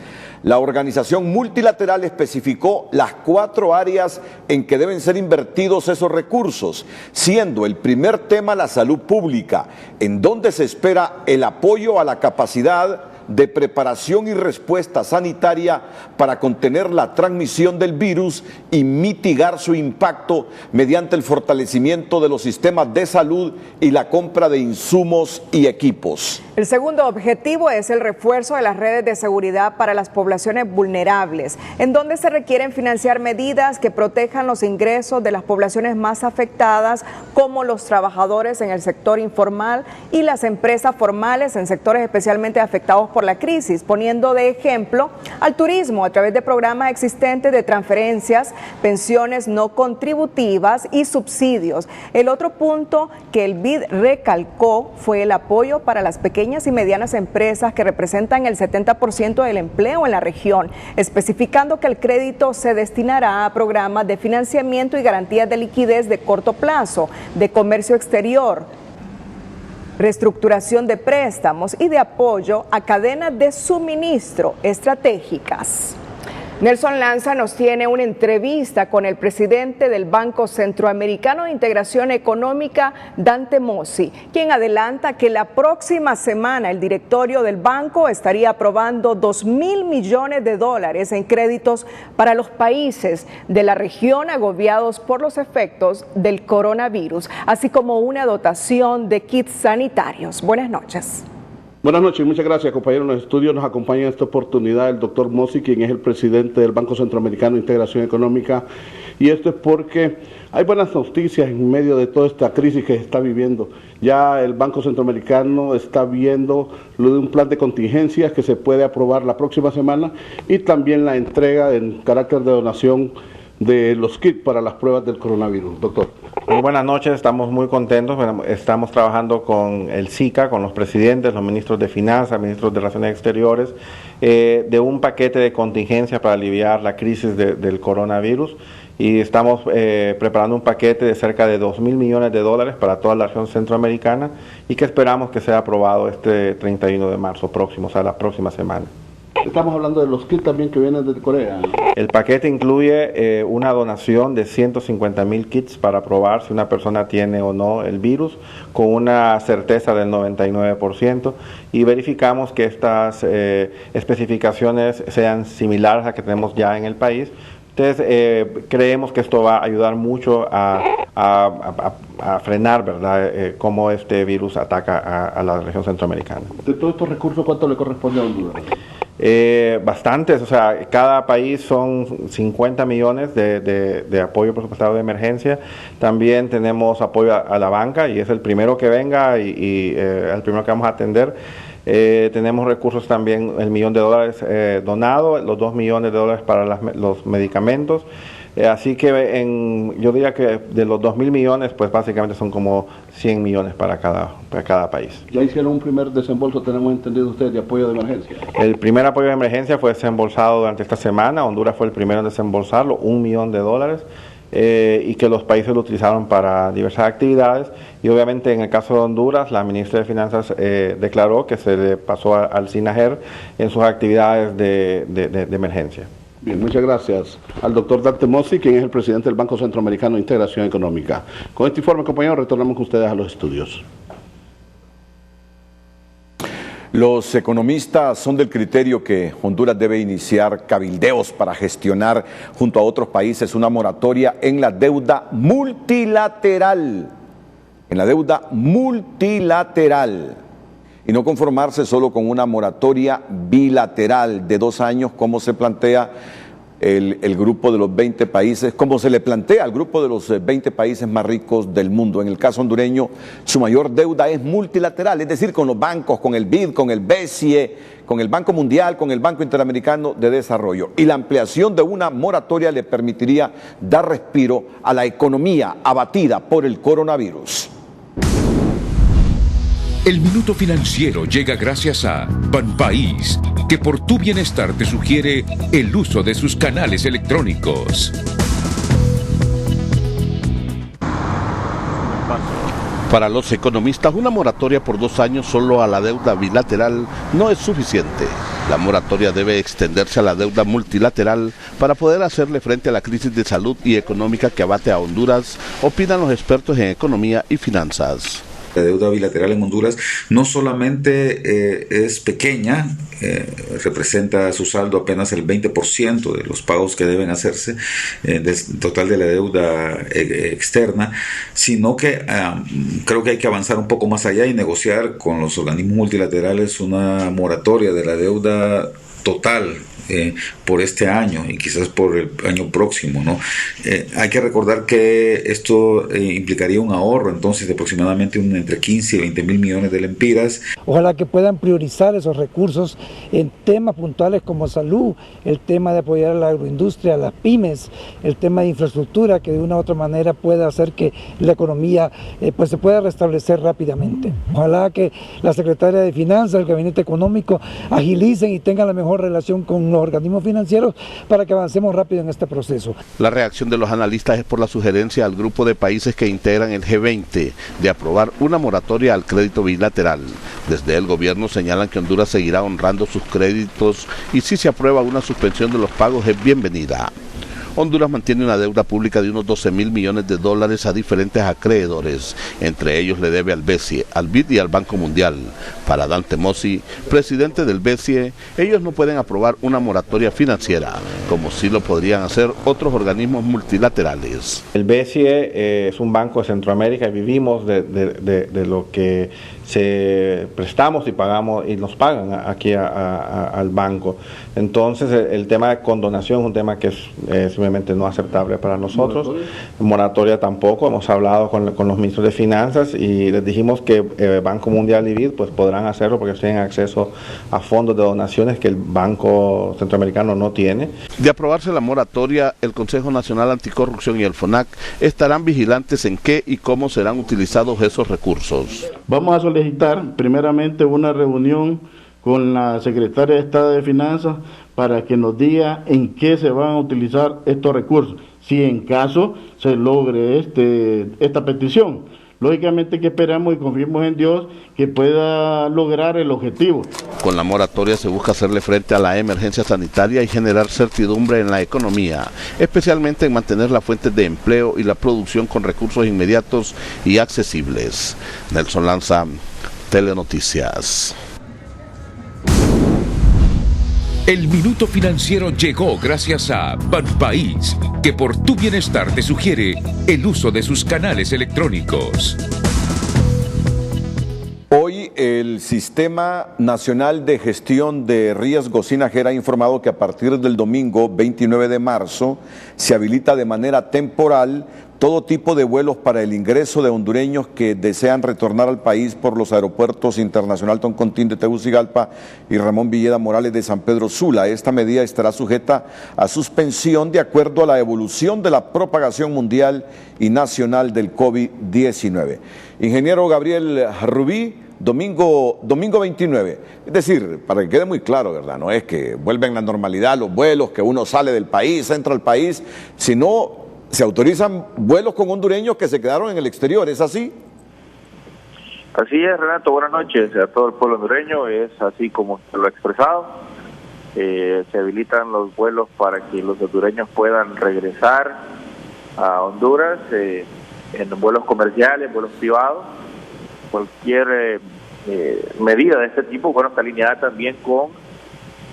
La organización multilateral especificó las 4 áreas en que deben ser invertidos esos recursos, siendo el primer tema la salud pública, en donde se espera el apoyo a la capacidad de preparación y respuesta sanitaria para contener la transmisión del virus y mitigar su impacto mediante el fortalecimiento de los sistemas de salud y la compra de insumos y equipos. El segundo objetivo es el refuerzo de las redes de seguridad para las poblaciones vulnerables, en donde se requieren financiar medidas que protejan los ingresos de las poblaciones más afectadas, como los trabajadores en el sector informal y las empresas formales en sectores especialmente afectados por la crisis, poniendo de ejemplo al turismo a través de programas existentes de transferencias, pensiones no contributivas y subsidios. El otro punto que el BID recalcó fue el apoyo para las pequeñas y medianas empresas que representan el 70% del empleo en la región, especificando que el crédito se destinará a programas de financiamiento y garantías de liquidez de corto plazo, de comercio exterior, reestructuración de préstamos y de apoyo a cadenas de suministro estratégicas. Nelson Lanza nos tiene una entrevista con el presidente del Banco Centroamericano de Integración Económica, Dante Mossi, quien adelanta que la próxima semana el directorio del banco estaría aprobando $2.000 millones en créditos para los países de la región agobiados por los efectos del coronavirus, así como una dotación de kits sanitarios. Buenas noches. Buenas noches, muchas gracias, compañeros. En los estudios nos acompaña en esta oportunidad el doctor Mossi, quien es el presidente del Banco Centroamericano de Integración Económica, y esto es porque hay buenas noticias en medio de toda esta crisis que se está viviendo. Ya el Banco Centroamericano está viendo lo de un plan de contingencias que se puede aprobar la próxima semana y también la entrega en carácter de donación de los kits para las pruebas del coronavirus. Doctor. Muy buenas noches, estamos muy contentos. Estamos trabajando con el SICA, con los presidentes, los ministros de Finanzas, ministros de Relaciones Exteriores, de un paquete de contingencia para aliviar la crisis del coronavirus. Y estamos preparando un paquete de cerca de $2.000 millones para toda la región centroamericana y que esperamos que sea aprobado este 31 de marzo próximo, o sea, la próxima semana. Estamos hablando de los kits también que vienen de Corea. El paquete incluye una donación de 150.000 kits para probar si una persona tiene o no el virus, con una certeza del 99%, y verificamos que estas especificaciones sean similares a las que tenemos ya en el país. Entonces, creemos que esto va a ayudar mucho a frenar, ¿verdad?, cómo este virus ataca a la región centroamericana. De todos estos recursos, ¿cuánto le corresponde a Honduras? Bastantes, o sea, cada país son 50 millones de apoyo presupuestario de emergencia. También tenemos apoyo a la banca, y es el primero que venga y el primero que vamos a atender. Tenemos recursos también, $1 millón donado, los $2 millones para los medicamentos. Así que yo diría que de los 2.000 millones, pues básicamente son como 100 millones para cada país. Ya hicieron un primer desembolso, tenemos entendido ustedes, de apoyo de emergencia. El primer apoyo de emergencia fue desembolsado durante esta semana. Honduras fue el primero en desembolsarlo, $1 millón, y que los países lo utilizaron para diversas actividades. Y obviamente en el caso de Honduras, la ministra de Finanzas declaró que se le pasó al SINAGER en sus actividades de emergencia. Bien, muchas gracias al doctor Dante Mossi, quien es el presidente del Banco Centroamericano de Integración Económica. Con este informe, compañeros, retornamos con ustedes a los estudios. Los economistas son del criterio que Honduras debe iniciar cabildeos para gestionar junto a otros países una moratoria en la deuda multilateral. Y no conformarse solo con una moratoria bilateral de 2 años, como se plantea el grupo de los 20 países, como se le plantea al grupo de los 20 países más ricos del mundo. En el caso hondureño, su mayor deuda es multilateral, es decir, con los bancos, con el BID, con el BCE, con el Banco Mundial, con el Banco Interamericano de Desarrollo. Y la ampliación de una moratoria le permitiría dar respiro a la economía abatida por el coronavirus. El Minuto Financiero llega gracias a Banpaís, que por tu bienestar te sugiere el uso de sus canales electrónicos. Para los economistas, una moratoria por 2 años solo a la deuda bilateral no es suficiente. La moratoria debe extenderse a la deuda multilateral para poder hacerle frente a la crisis de salud y económica que abate a Honduras, opinan los expertos en economía y finanzas. La deuda bilateral en Honduras no solamente es pequeña, representa su saldo apenas el 20% de los pagos que deben hacerse del total de la deuda externa, sino que creo que hay que avanzar un poco más allá y negociar con los organismos multilaterales una moratoria de la deuda total por este año y quizás por el año próximo, ¿no? Hay que recordar que esto implicaría un ahorro entonces de aproximadamente entre 15 y 20 mil millones de lempiras. Ojalá que puedan priorizar esos recursos en temas puntuales como salud, el tema de apoyar a la agroindustria, a las pymes, el tema de infraestructura, que de una u otra manera pueda hacer que la economía pues se pueda restablecer rápidamente. Ojalá que la Secretaría de Finanzas, el Gabinete Económico agilicen y tengan la mejor relación con los organismos financieros para que avancemos rápido en este proceso. La reacción de los analistas es por la sugerencia al grupo de países que integran el G20 de aprobar una moratoria al crédito bilateral. Desde el gobierno señalan que Honduras seguirá honrando sus créditos y si se aprueba una suspensión de los pagos es bienvenida. Honduras mantiene una deuda pública de unos $12.000 millones a diferentes acreedores. Entre ellos le debe al BCE, al BID y al Banco Mundial. Para Dante Mossi, presidente del BCE, ellos no pueden aprobar una moratoria financiera, como sí lo podrían hacer otros organismos multilaterales. El BCE es un banco de Centroamérica y vivimos de lo que prestamos y pagamos y nos pagan aquí al banco. Entonces el tema de condonación es un tema que si me obviamente no aceptable para nosotros. Moratoria tampoco, hemos hablado con los ministros de Finanzas y les dijimos que Banco Mundial y BID pues podrán hacerlo porque tienen acceso a fondos de donaciones que el Banco Centroamericano no tiene. De aprobarse la moratoria, el Consejo Nacional Anticorrupción y el FONAC estarán vigilantes en qué y cómo serán utilizados esos recursos. Vamos a solicitar primeramente una reunión con la Secretaria de Estado de Finanzas para que nos diga en qué se van a utilizar estos recursos, si en caso se logre esta petición. Lógicamente que esperamos y confiamos en Dios que pueda lograr el objetivo. Con la moratoria se busca hacerle frente a la emergencia sanitaria y generar certidumbre en la economía, especialmente en mantener las fuentes de empleo y la producción con recursos inmediatos y accesibles. Nelson Lanza, Telenoticias. El Minuto Financiero llegó gracias a Banpaís, que por tu bienestar te sugiere el uso de sus canales electrónicos. Hoy el Sistema Nacional de Gestión de Riesgos SINAGER ha informado que a partir del domingo 29 de marzo se habilita de manera temporal todo tipo de vuelos para el ingreso de hondureños que desean retornar al país por los aeropuertos Internacional Toncontín de Tegucigalpa y Ramón Villeda Morales de San Pedro Sula. Esta medida estará sujeta a suspensión de acuerdo a la evolución de la propagación mundial y nacional del COVID-19. Ingeniero Gabriel Rubí, domingo 29, es decir, para que quede muy claro, ¿verdad? No es que vuelven a la normalidad los vuelos, que uno sale del país, entra al país, sino se autorizan vuelos con hondureños que se quedaron en el exterior, ¿es así? Así es, Renato, buenas noches a todo el pueblo hondureño, es así como se lo ha expresado. Se habilitan los vuelos para que los hondureños puedan regresar a Honduras en vuelos comerciales, vuelos privados. Cualquier medida de este tipo, bueno, está alineada también con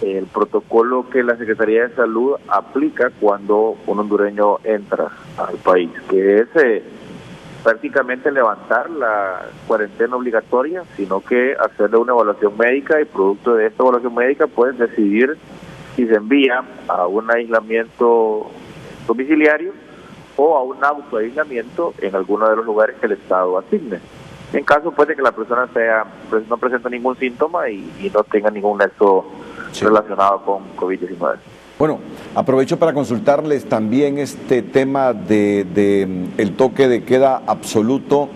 el protocolo que la Secretaría de Salud aplica cuando un hondureño entra al país, que es prácticamente levantar la cuarentena obligatoria, sino que hacerle una evaluación médica y producto de esta evaluación médica pueden decidir si se envía a un aislamiento domiciliario o a un autoaislamiento en alguno de los lugares que el Estado asigne. En caso pues de que la persona no presente ningún síntoma y no tenga ningún nexo relacionado con COVID-19. Bueno, aprovecho para consultarles también este tema de el toque de queda absoluto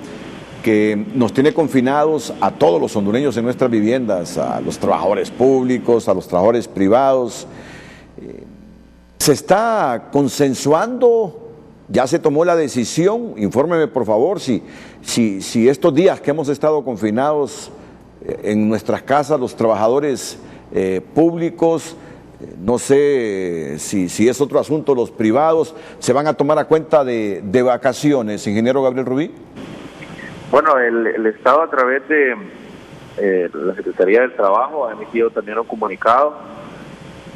que nos tiene confinados a todos los hondureños en nuestras viviendas, a los trabajadores públicos, a los trabajadores privados. ¿Se está consensuando? ¿Ya se tomó la decisión? Infórmeme, por favor, si estos días que hemos estado confinados en nuestras casas, los trabajadores públicos, no sé si es otro asunto, los privados, ¿se van a tomar a cuenta de vacaciones, ingeniero Gabriel Rubí? Bueno, el Estado a través de la Secretaría del Trabajo ha emitido también un comunicado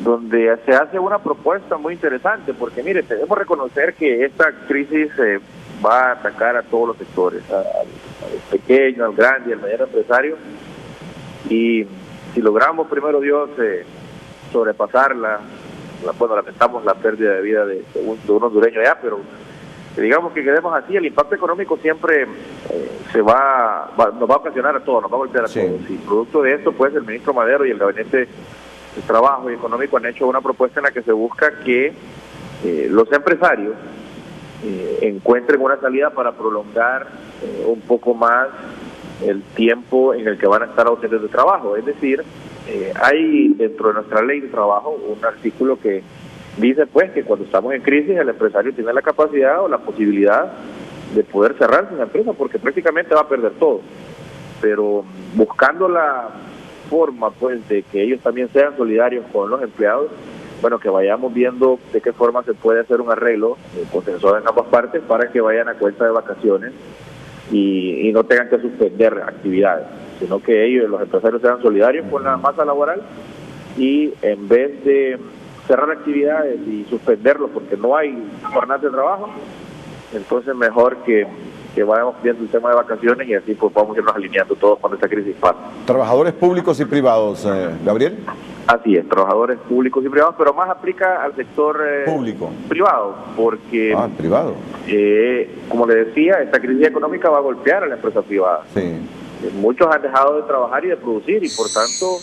donde se hace una propuesta muy interesante, porque mire, debemos reconocer que esta crisis va a atacar a todos los sectores, al pequeño, al grande, al mediano empresario, y si logramos, primero Dios, sobrepasarla, bueno, lamentamos la pérdida de vida de un hondureño ya, pero digamos que quedemos así, el impacto económico siempre nos va a ocasionar a todos, nos va a golpear a todos, y producto de esto, pues el ministro Madero y el Gabinete de Trabajo y Económico han hecho una propuesta en la que se busca que los empresarios encuentren una salida para prolongar un poco más el tiempo en el que van a estar ausentes de trabajo. Es decir, hay dentro de nuestra ley de trabajo un artículo que dice pues que cuando estamos en crisis el empresario tiene la capacidad o la posibilidad de poder cerrar su empresa porque prácticamente va a perder todo. Pero buscando la forma pues de que ellos también sean solidarios con los empleados, bueno, que vayamos viendo de qué forma se puede hacer un arreglo consensuado en ambas partes para que vayan a cuenta de vacaciones y no tengan que suspender actividades, sino que ellos, los empresarios, sean solidarios con la masa laboral y en vez de cerrar actividades y suspenderlos porque no hay jornadas de trabajo, entonces mejor que vayamos viendo el tema de vacaciones y así pues vamos a irnos alineando todos cuando esta crisis pase. ¿Trabajadores públicos y privados, Gabriel? Así es, trabajadores públicos y privados, pero más aplica al sector público, privado, porque privado. Como le decía, esta crisis económica va a golpear a la empresa privada. Sí. Muchos han dejado de trabajar y de producir y por tanto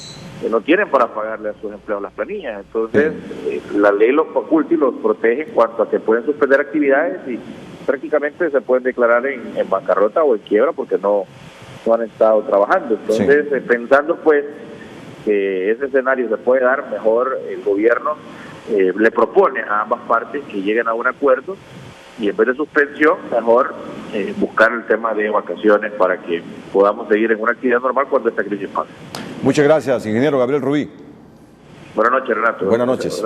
no tienen para pagarle a sus empleados las planillas. Entonces la ley los faculta y los protege en cuanto a que pueden suspender actividades y prácticamente se pueden declarar en bancarrota o en quiebra porque no han estado trabajando. Entonces pensando pues que ese escenario se puede dar, mejor el gobierno le propone a ambas partes que lleguen a un acuerdo y en vez de suspensión, mejor buscar el tema de vacaciones para que podamos seguir en una actividad normal cuando esta crisis pase. Muchas gracias, ingeniero Gabriel Rubí. Buenas noches, Renato. Buenas noches.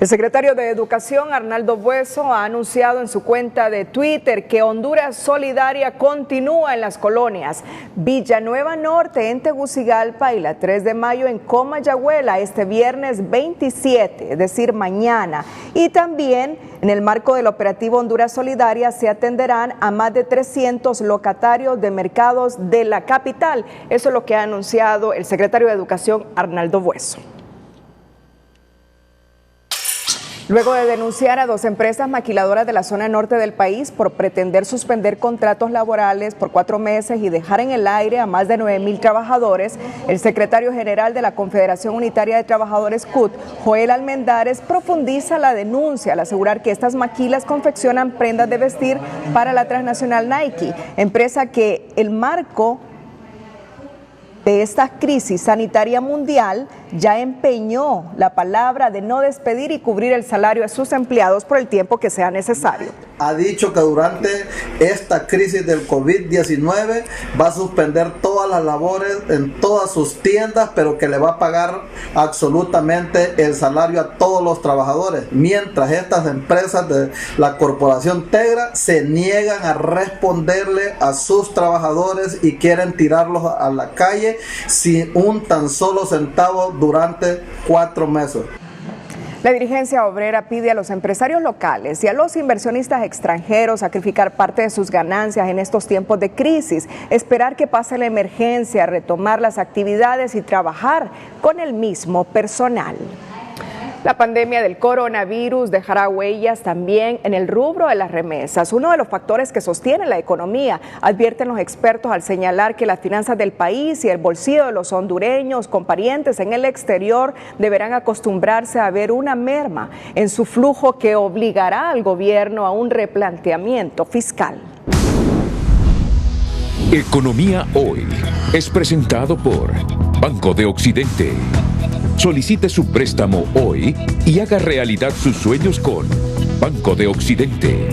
El secretario de Educación, Arnaldo Bueso, ha anunciado en su cuenta de Twitter que Honduras Solidaria continúa en las colonias Villanueva Norte en Tegucigalpa y la 3 de Mayo en Comayagüela este viernes 27, es decir, mañana. Y también en el marco del operativo Honduras Solidaria se atenderán a más de 300 locatarios de mercados de la capital. Eso es lo que ha anunciado el secretario de Educación, Arnaldo Bueso. Luego de denunciar a 2 empresas maquiladoras de la zona norte del país por pretender suspender contratos laborales por 4 meses y dejar en el aire a más de 9,000 trabajadores, el secretario general de la Confederación Unitaria de Trabajadores CUT, Joel Almendares, profundiza la denuncia al asegurar que estas maquilas confeccionan prendas de vestir para la transnacional Nike, empresa que el marco de esta crisis sanitaria mundial ya empeñó la palabra de no despedir y cubrir el salario a sus empleados por el tiempo que sea necesario. Ha dicho que durante esta crisis del COVID-19 va a suspender todas las labores en todas sus tiendas, pero que le va a pagar absolutamente el salario a todos los trabajadores, mientras estas empresas de la corporación Tegra se niegan a responderle a sus trabajadores y quieren tirarlos a la calle sin un tan solo centavo durante 4 meses. La dirigencia obrera pide a los empresarios locales y a los inversionistas extranjeros sacrificar parte de sus ganancias en estos tiempos de crisis, esperar que pase la emergencia, retomar las actividades y trabajar con el mismo personal. La pandemia del coronavirus dejará huellas también en el rubro de las remesas, uno de los factores que sostiene la economía, advierten los expertos al señalar que las finanzas del país y el bolsillo de los hondureños con parientes en el exterior deberán acostumbrarse a ver una merma en su flujo que obligará al gobierno a un replanteamiento fiscal. Economía Hoy es presentado por Banco de Occidente. Solicite su préstamo hoy y haga realidad sus sueños con Banco de Occidente.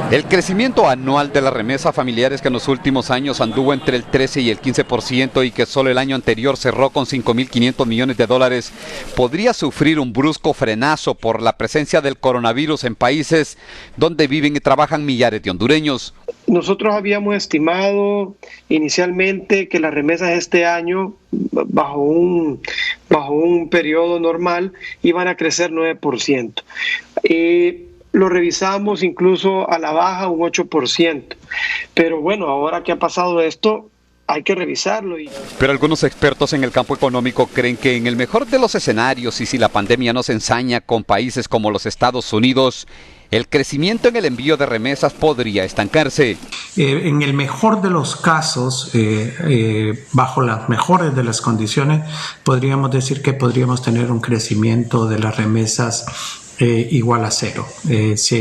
El crecimiento anual de las remesas familiares, que en los últimos años anduvo entre el 13 y el 15% y que solo el año anterior cerró con $5.500 millones, podría sufrir un brusco frenazo por la presencia del coronavirus en países donde viven y trabajan millares de hondureños. Nosotros habíamos estimado inicialmente que las remesas este año, bajo un periodo normal, iban a crecer 9%. Lo revisamos incluso a la baja un 8%. Pero bueno, ahora que ha pasado esto, hay que revisarlo. Pero algunos expertos en el campo económico creen que en el mejor de los escenarios, y si la pandemia no se ensaña con países como los Estados Unidos, el crecimiento en el envío de remesas podría estancarse. En el mejor de los casos, bajo las mejores de las condiciones, podríamos decir que podríamos tener un crecimiento de las remesas igual a 0, es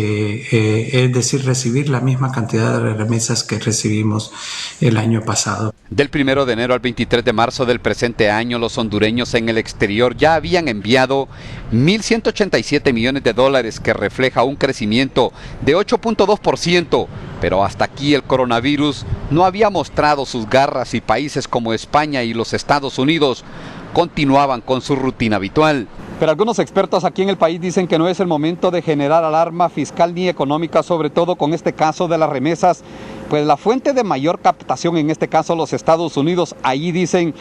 decir, recibir la misma cantidad de remesas que recibimos el año pasado. Del 1 de enero al 23 de marzo del presente año, los hondureños en el exterior ya habían enviado $1.187 millones, que refleja un crecimiento de 8.2%, pero hasta aquí el coronavirus no había mostrado sus garras y países como España y los Estados Unidos continuaban con su rutina habitual. Pero algunos expertos aquí en el país dicen que no es el momento de generar alarma fiscal ni económica, sobre todo con este caso de las remesas, pues la fuente de mayor captación, en este caso los Estados Unidos, ahí dicen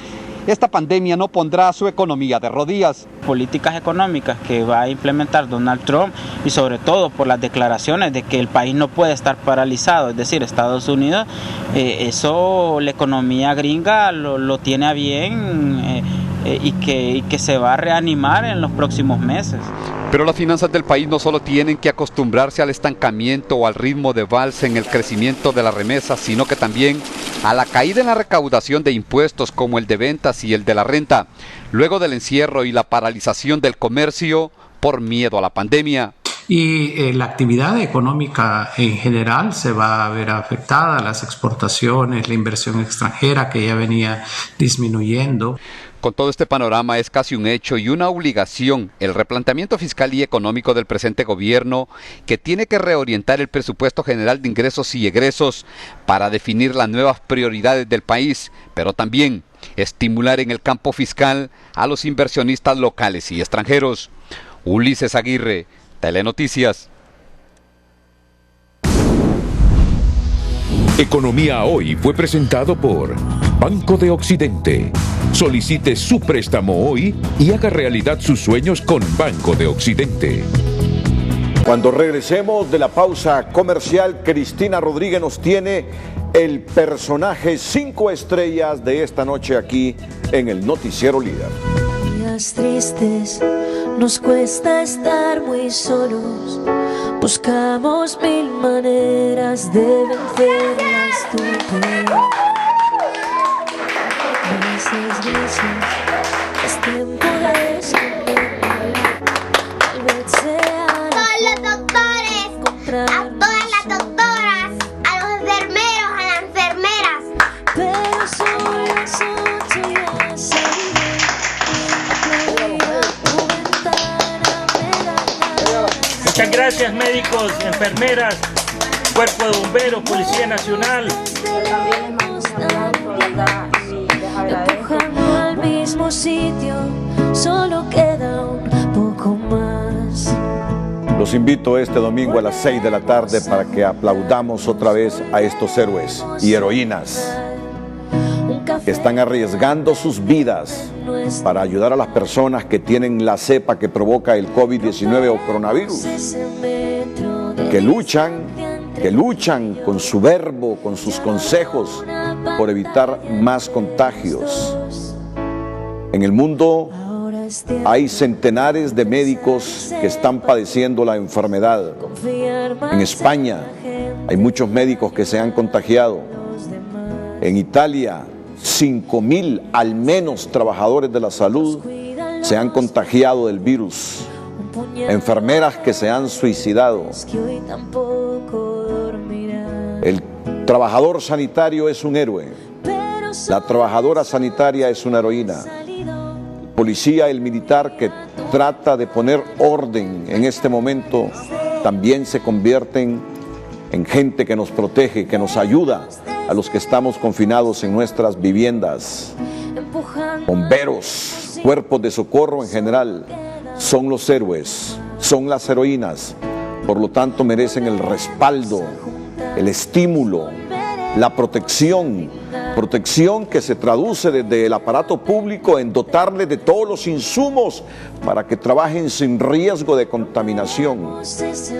esta pandemia no pondrá su economía de rodillas. Políticas económicas que va a implementar Donald Trump y sobre todo por las declaraciones de que el país no puede estar paralizado, es decir, Estados Unidos, eso la economía gringa lo tiene a bien y que se va a reanimar en los próximos meses. Pero las finanzas del país no solo tienen que acostumbrarse al estancamiento o al ritmo de vals en el crecimiento de las remesas, sino que también a la caída en la recaudación de impuestos como el de ventas y el de la renta, luego del encierro y la paralización del comercio por miedo a la pandemia. Y la actividad económica en general se va a ver afectada, las exportaciones, la inversión extranjera que ya venía disminuyendo. Con todo este panorama es casi un hecho y una obligación el replanteamiento fiscal y económico del presente gobierno, que tiene que reorientar el presupuesto general de ingresos y egresos para definir las nuevas prioridades del país, pero también estimular en el campo fiscal a los inversionistas locales y extranjeros. Ulises Aguirre, Telenoticias. Economía Hoy fue presentado por Banco de Occidente. Solicite su préstamo hoy y haga realidad sus sueños con Banco de Occidente. Cuando regresemos de la pausa comercial, Cristina Rodríguez nos tiene el personaje 5 estrellas de esta noche aquí en el Noticiero Líder. Días tristes, nos cuesta estar muy solos. Buscamos mil maneras de vencer la estupidez. Veces, es tiempo de esconder. Tal vez sea todos los doctores, a todas las doctoras, a los enfermeros, a las enfermeras. Pero son las 8 y ya saliré. Muchas gracias, médicos, enfermeras, Cuerpo de Bomberos, Policía Nacional. Empujando al mismo sitio, solo queda un poco más. Los invito este domingo a las 6 de la tarde para que aplaudamos otra vez a estos héroes y heroínas que están arriesgando sus vidas para ayudar a las personas que tienen la cepa que provoca el COVID-19 o coronavirus, que luchan con su verbo, con sus consejos por evitar más contagios. En el mundo hay centenares de médicos que están padeciendo la enfermedad. En España hay muchos médicos que se han contagiado. En Italia, 5.000 al menos trabajadores de la salud se han contagiado del virus. Enfermeras que se han suicidado. El trabajador sanitario es un héroe. La trabajadora sanitaria es una heroína. El policía, el militar que trata de poner orden en este momento, también se convierten en gente que nos protege, que nos ayuda a los que estamos confinados en nuestras viviendas. Bomberos, cuerpos de socorro en general, son los héroes, son las heroínas, por lo tanto merecen el respaldo, el estímulo, la protección que se traduce desde el aparato público en dotarles de todos los insumos para que trabajen sin riesgo de contaminación.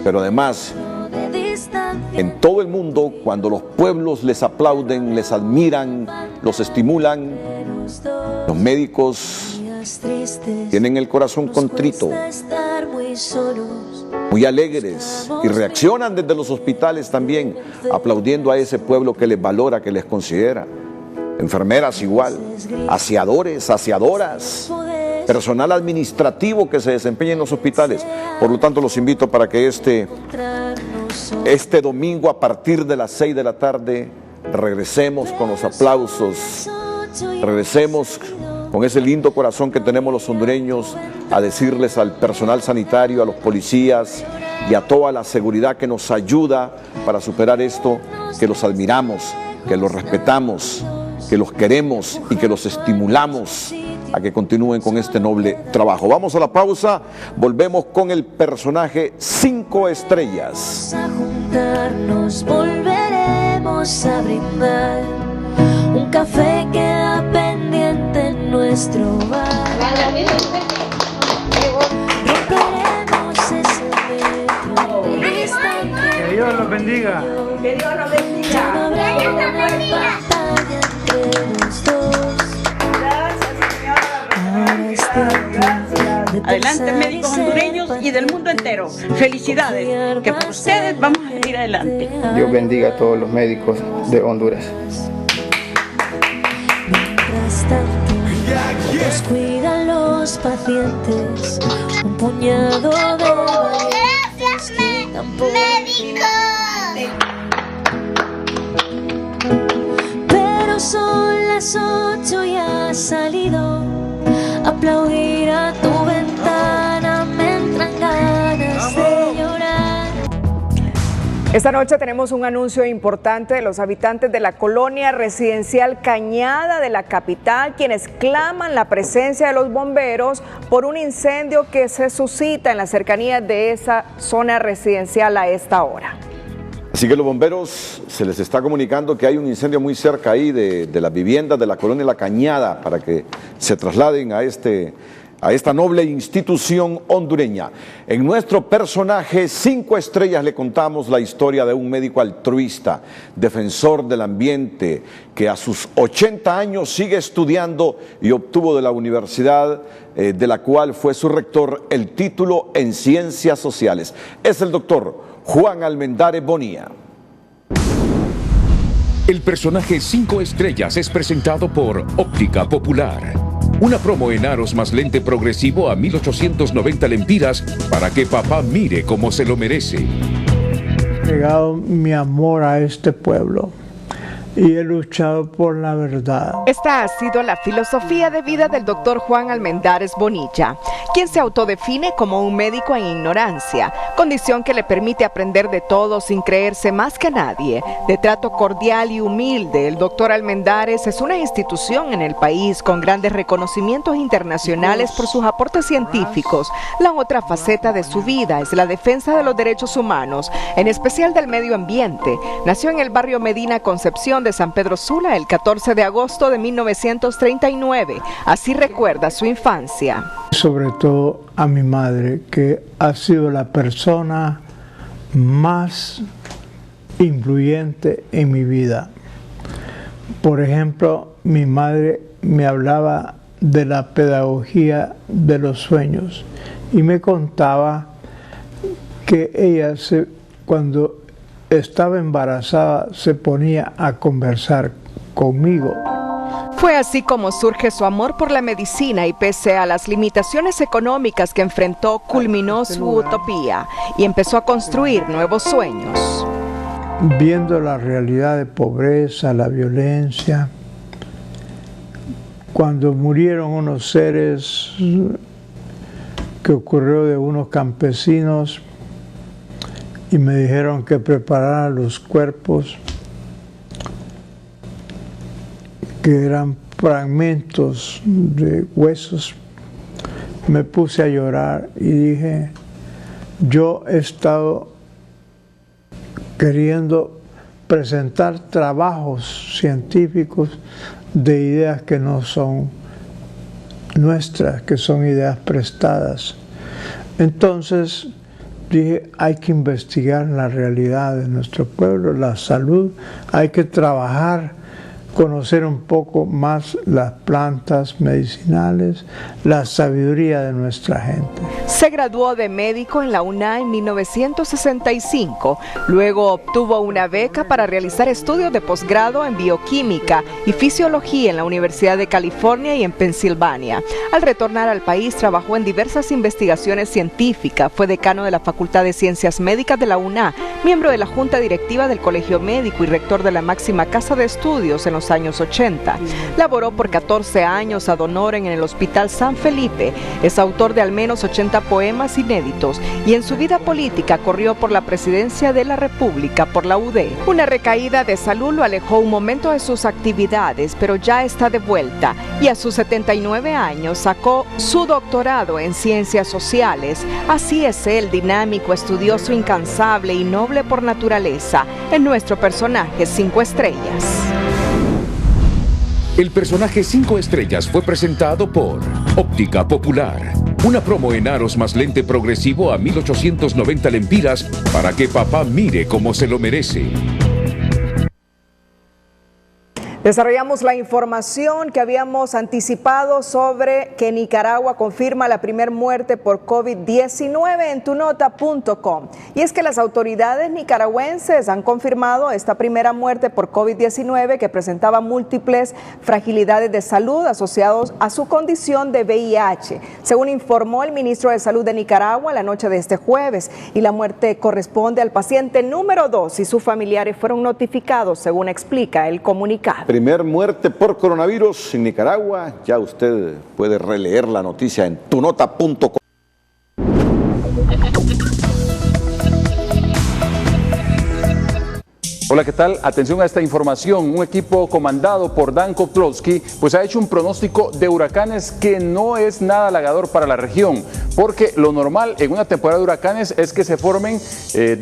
Pero además, en todo el mundo, cuando los pueblos les aplauden, les admiran, los estimulan, los médicos tienen el corazón contrito, muy alegres, y reaccionan desde los hospitales también, aplaudiendo a ese pueblo que les valora, que les considera. Enfermeras igual, aseadores, aseadoras, personal administrativo que se desempeña en los hospitales. Por lo tanto, los invito para que este domingo a partir de las 6 de la tarde regresemos con los aplausos, regresemos con ese lindo corazón que tenemos los hondureños a decirles al personal sanitario, a los policías y a toda la seguridad que nos ayuda para superar esto, que los admiramos, que los respetamos, que los queremos y que los estimulamos a que continúen con este noble trabajo. Vamos a la pausa, volvemos con el personaje 5 estrellas. A juntarnos, volveremos a brindar. Un café queda pendiente en nuestro bar. Romperemos ese metro. Que Dios los bendiga. Que Dios los bendiga. Ya no habrá una pantalla entre los dos. Adelante, médicos hondureños y del mundo entero. Felicidades, que por ustedes vamos a salir adelante. Dios bendiga a todos los médicos de Honduras. Mientras tanto, nos cuidan los pacientes, un puñado de valientes que tampoco. Pero son las 8 y has salido. Aplaudir a tu ventana me entran ganas de llorar. Esta noche tenemos un anuncio importante de los habitantes de la colonia residencial Cañada de la capital, quienes claman la presencia de los bomberos por un incendio que se suscita en las cercanías de esa zona residencial a esta hora. Así que los bomberos se les está comunicando que hay un incendio muy cerca ahí de las viviendas de la colonia La Cañada para que se trasladen a esta noble institución hondureña. En nuestro personaje 5 estrellas le contamos la historia de un médico altruista, defensor del ambiente, que a sus 80 años sigue estudiando y obtuvo de la universidad de la cual fue su rector el título en Ciencias Sociales. Es el doctor Juan Almendares Bonilla. El personaje 5 estrellas es presentado por Óptica Popular. Una promo en aros más lente progresivo a 1.890 lempiras para que papá mire como se lo merece. He entregado mi amor a este pueblo y he luchado por la verdad. Esta ha sido la filosofía de vida del doctor Juan Almendares Bonilla, quien se autodefine como un médico en ignorancia, condición que le permite aprender de todo sin creerse más que nadie. De trato cordial y humilde, el doctor Almendares es una institución en el país con grandes reconocimientos internacionales por sus aportes científicos. La otra faceta de su vida es la defensa de los derechos humanos, en especial del medio ambiente. Nació en el barrio Medina Concepción de San Pedro Sula el 14 de agosto de 1939. Así recuerda su infancia. Sobre todo a mi madre, que ha sido la persona más influyente en mi vida. Por ejemplo, mi madre me hablaba de la pedagogía de los sueños y me contaba que ella cuando estaba embarazada se ponía a conversar conmigo. Fue así como surge su amor por la medicina y pese a las limitaciones económicas que enfrentó, culminó su utopía y empezó a construir nuevos sueños. Viendo la realidad de pobreza, la violencia, cuando murieron unos seres que ocurrió de unos campesinos y me dijeron que preparara los cuerpos, que eran fragmentos de huesos, me puse a llorar y dije, yo he estado queriendo presentar trabajos científicos de ideas que no son nuestras, que son ideas prestadas. Entonces dije, hay que investigar la realidad de nuestro pueblo, la salud, hay que trabajar, conocer un poco más las plantas medicinales, la sabiduría de nuestra gente. Se graduó de médico en la UNA en 1965, luego obtuvo una beca para realizar estudios de posgrado en bioquímica y fisiología en la Universidad de California y en Pensilvania. Al retornar al país trabajó en diversas investigaciones científicas, fue decano de la Facultad de Ciencias Médicas de la UNA, miembro de la Junta Directiva del Colegio Médico y rector de la máxima casa de estudios en los años 80. Laboró por 14 años ad honorem en el Hospital San Felipe, es autor de al menos 80 poemas inéditos y en su vida política corrió por la presidencia de la República por la UD. Una recaída de salud lo alejó un momento de sus actividades, pero ya está de vuelta y a sus 79 años sacó su doctorado en Ciencias Sociales. Así es él, dinámico, estudioso, incansable y noble por naturaleza, en nuestro personaje 5 estrellas. El personaje 5 estrellas fue presentado por Óptica Popular. Una promo en aros más lente progresivo a 1.890 lempiras para que papá mire como se lo merece. Desarrollamos la información que habíamos anticipado sobre que Nicaragua confirma la primera muerte por COVID-19 en tunota.com. Y es que las autoridades nicaragüenses han confirmado esta primera muerte por COVID-19 que presentaba múltiples fragilidades de salud asociados a su condición de VIH, según informó el ministro de Salud de Nicaragua la noche de este jueves. Y la muerte corresponde al paciente número 2 y sus familiares fueron notificados, según explica el comunicado. Primer muerte por coronavirus en Nicaragua. Ya usted puede releer la noticia en tunota.com. Hola, ¿qué tal? Atención a esta información. Un equipo comandado por Dan Kotlowski pues ha hecho un pronóstico de huracanes que no es nada halagador para la región, porque lo normal en una temporada de huracanes es que se formen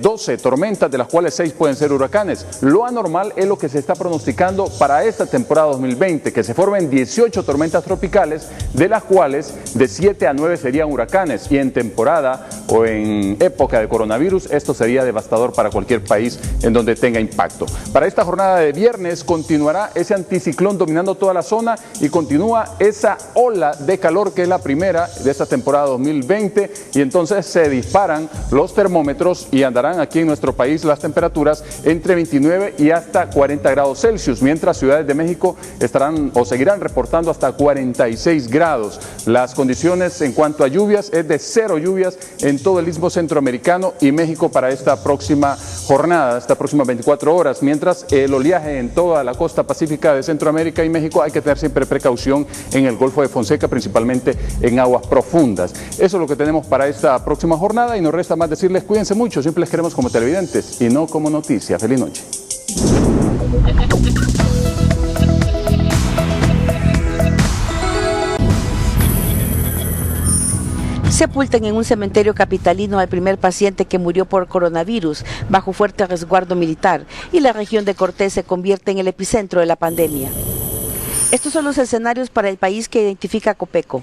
12 tormentas, de las cuales 6 pueden ser huracanes. Lo anormal es lo que se está pronosticando para esta temporada 2020, que se formen 18 tormentas tropicales, de las cuales de 7 a 9 serían huracanes, y en temporada o en época de coronavirus esto sería devastador para cualquier país en donde tenga impacto. Para esta jornada de viernes continuará ese anticiclón dominando toda la zona y continúa esa ola de calor que es la primera de esta temporada 2020, y entonces se disparan los termómetros y andarán aquí en nuestro país las temperaturas entre 29 y hasta 40 grados Celsius, mientras ciudades de México estarán o seguirán reportando hasta 46 grados. Las condiciones en cuanto a lluvias es de 0 lluvias en todo el istmo centroamericano y México para esta próxima jornada, esta próxima 24 horas, mientras el oleaje en toda la costa pacífica de Centroamérica y México hay que tener siempre precaución en el Golfo de Fonseca, principalmente en aguas profundas. Eso es lo que tenemos para esta próxima jornada y nos resta más decirles cuídense mucho, siempre les queremos como televidentes y no como noticia. Feliz noche. Sepultan en un cementerio capitalino al primer paciente que murió por coronavirus bajo fuerte resguardo militar, y la región de Cortés se convierte en el epicentro de la pandemia. Estos son los escenarios para el país que identifica Copeco.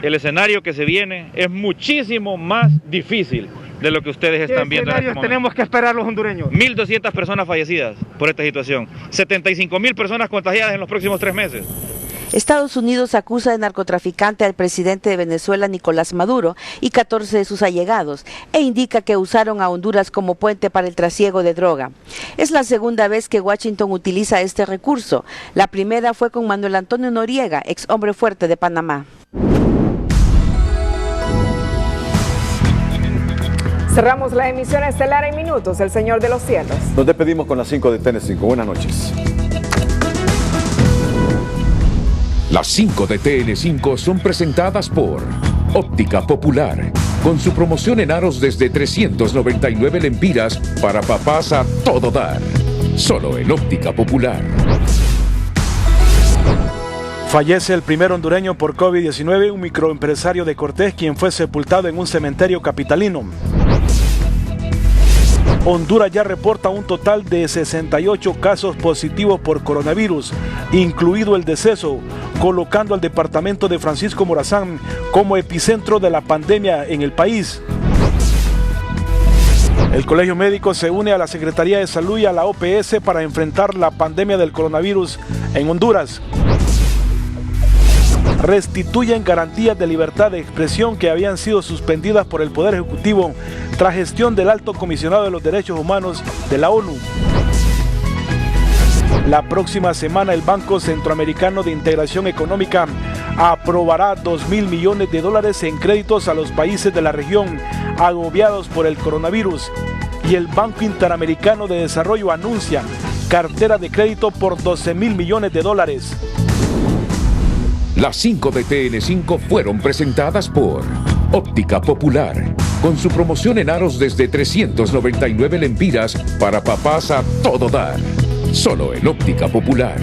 El escenario que se viene es muchísimo más difícil de lo que ustedes están viendo en este momento. Tenemos que esperar los hondureños? 1.200 personas fallecidas por esta situación, 75.000 personas contagiadas en los próximos 3 meses. Estados Unidos acusa de narcotraficante al presidente de Venezuela, Nicolás Maduro, y 14 de sus allegados, e indica que usaron a Honduras como puente para el trasiego de droga. Es la segunda vez que Washington utiliza este recurso. La primera fue con Manuel Antonio Noriega, ex hombre fuerte de Panamá. Cerramos la emisión estelar en minutos, El Señor de los Cielos. Nos despedimos con las 5 de TN5. Buenas noches. Las 5 de TN5 son presentadas por Óptica Popular, con su promoción en aros desde 399 lempiras para papás a todo dar. Solo en Óptica Popular. Fallece el primer hondureño por COVID-19, un microempresario de Cortés, quien fue sepultado en un cementerio capitalino. Honduras ya reporta un total de 68 casos positivos por coronavirus, incluido el deceso, colocando al departamento de Francisco Morazán como epicentro de la pandemia en el país. El Colegio Médico se une a la Secretaría de Salud y a la OPS para enfrentar la pandemia del coronavirus en Honduras. Restituyen garantías de libertad de expresión que habían sido suspendidas por el Poder Ejecutivo tras gestión del Alto Comisionado de los Derechos Humanos de la ONU. La próxima semana el Banco Centroamericano de Integración Económica aprobará $2.000 millones en créditos a los países de la región agobiados por el coronavirus, y el Banco Interamericano de Desarrollo anuncia cartera de crédito por $12.000 millones. Las 5 de TN5 fueron presentadas por Óptica Popular, con su promoción en aros desde 399 lempiras para papás a todo dar. Solo en Óptica Popular.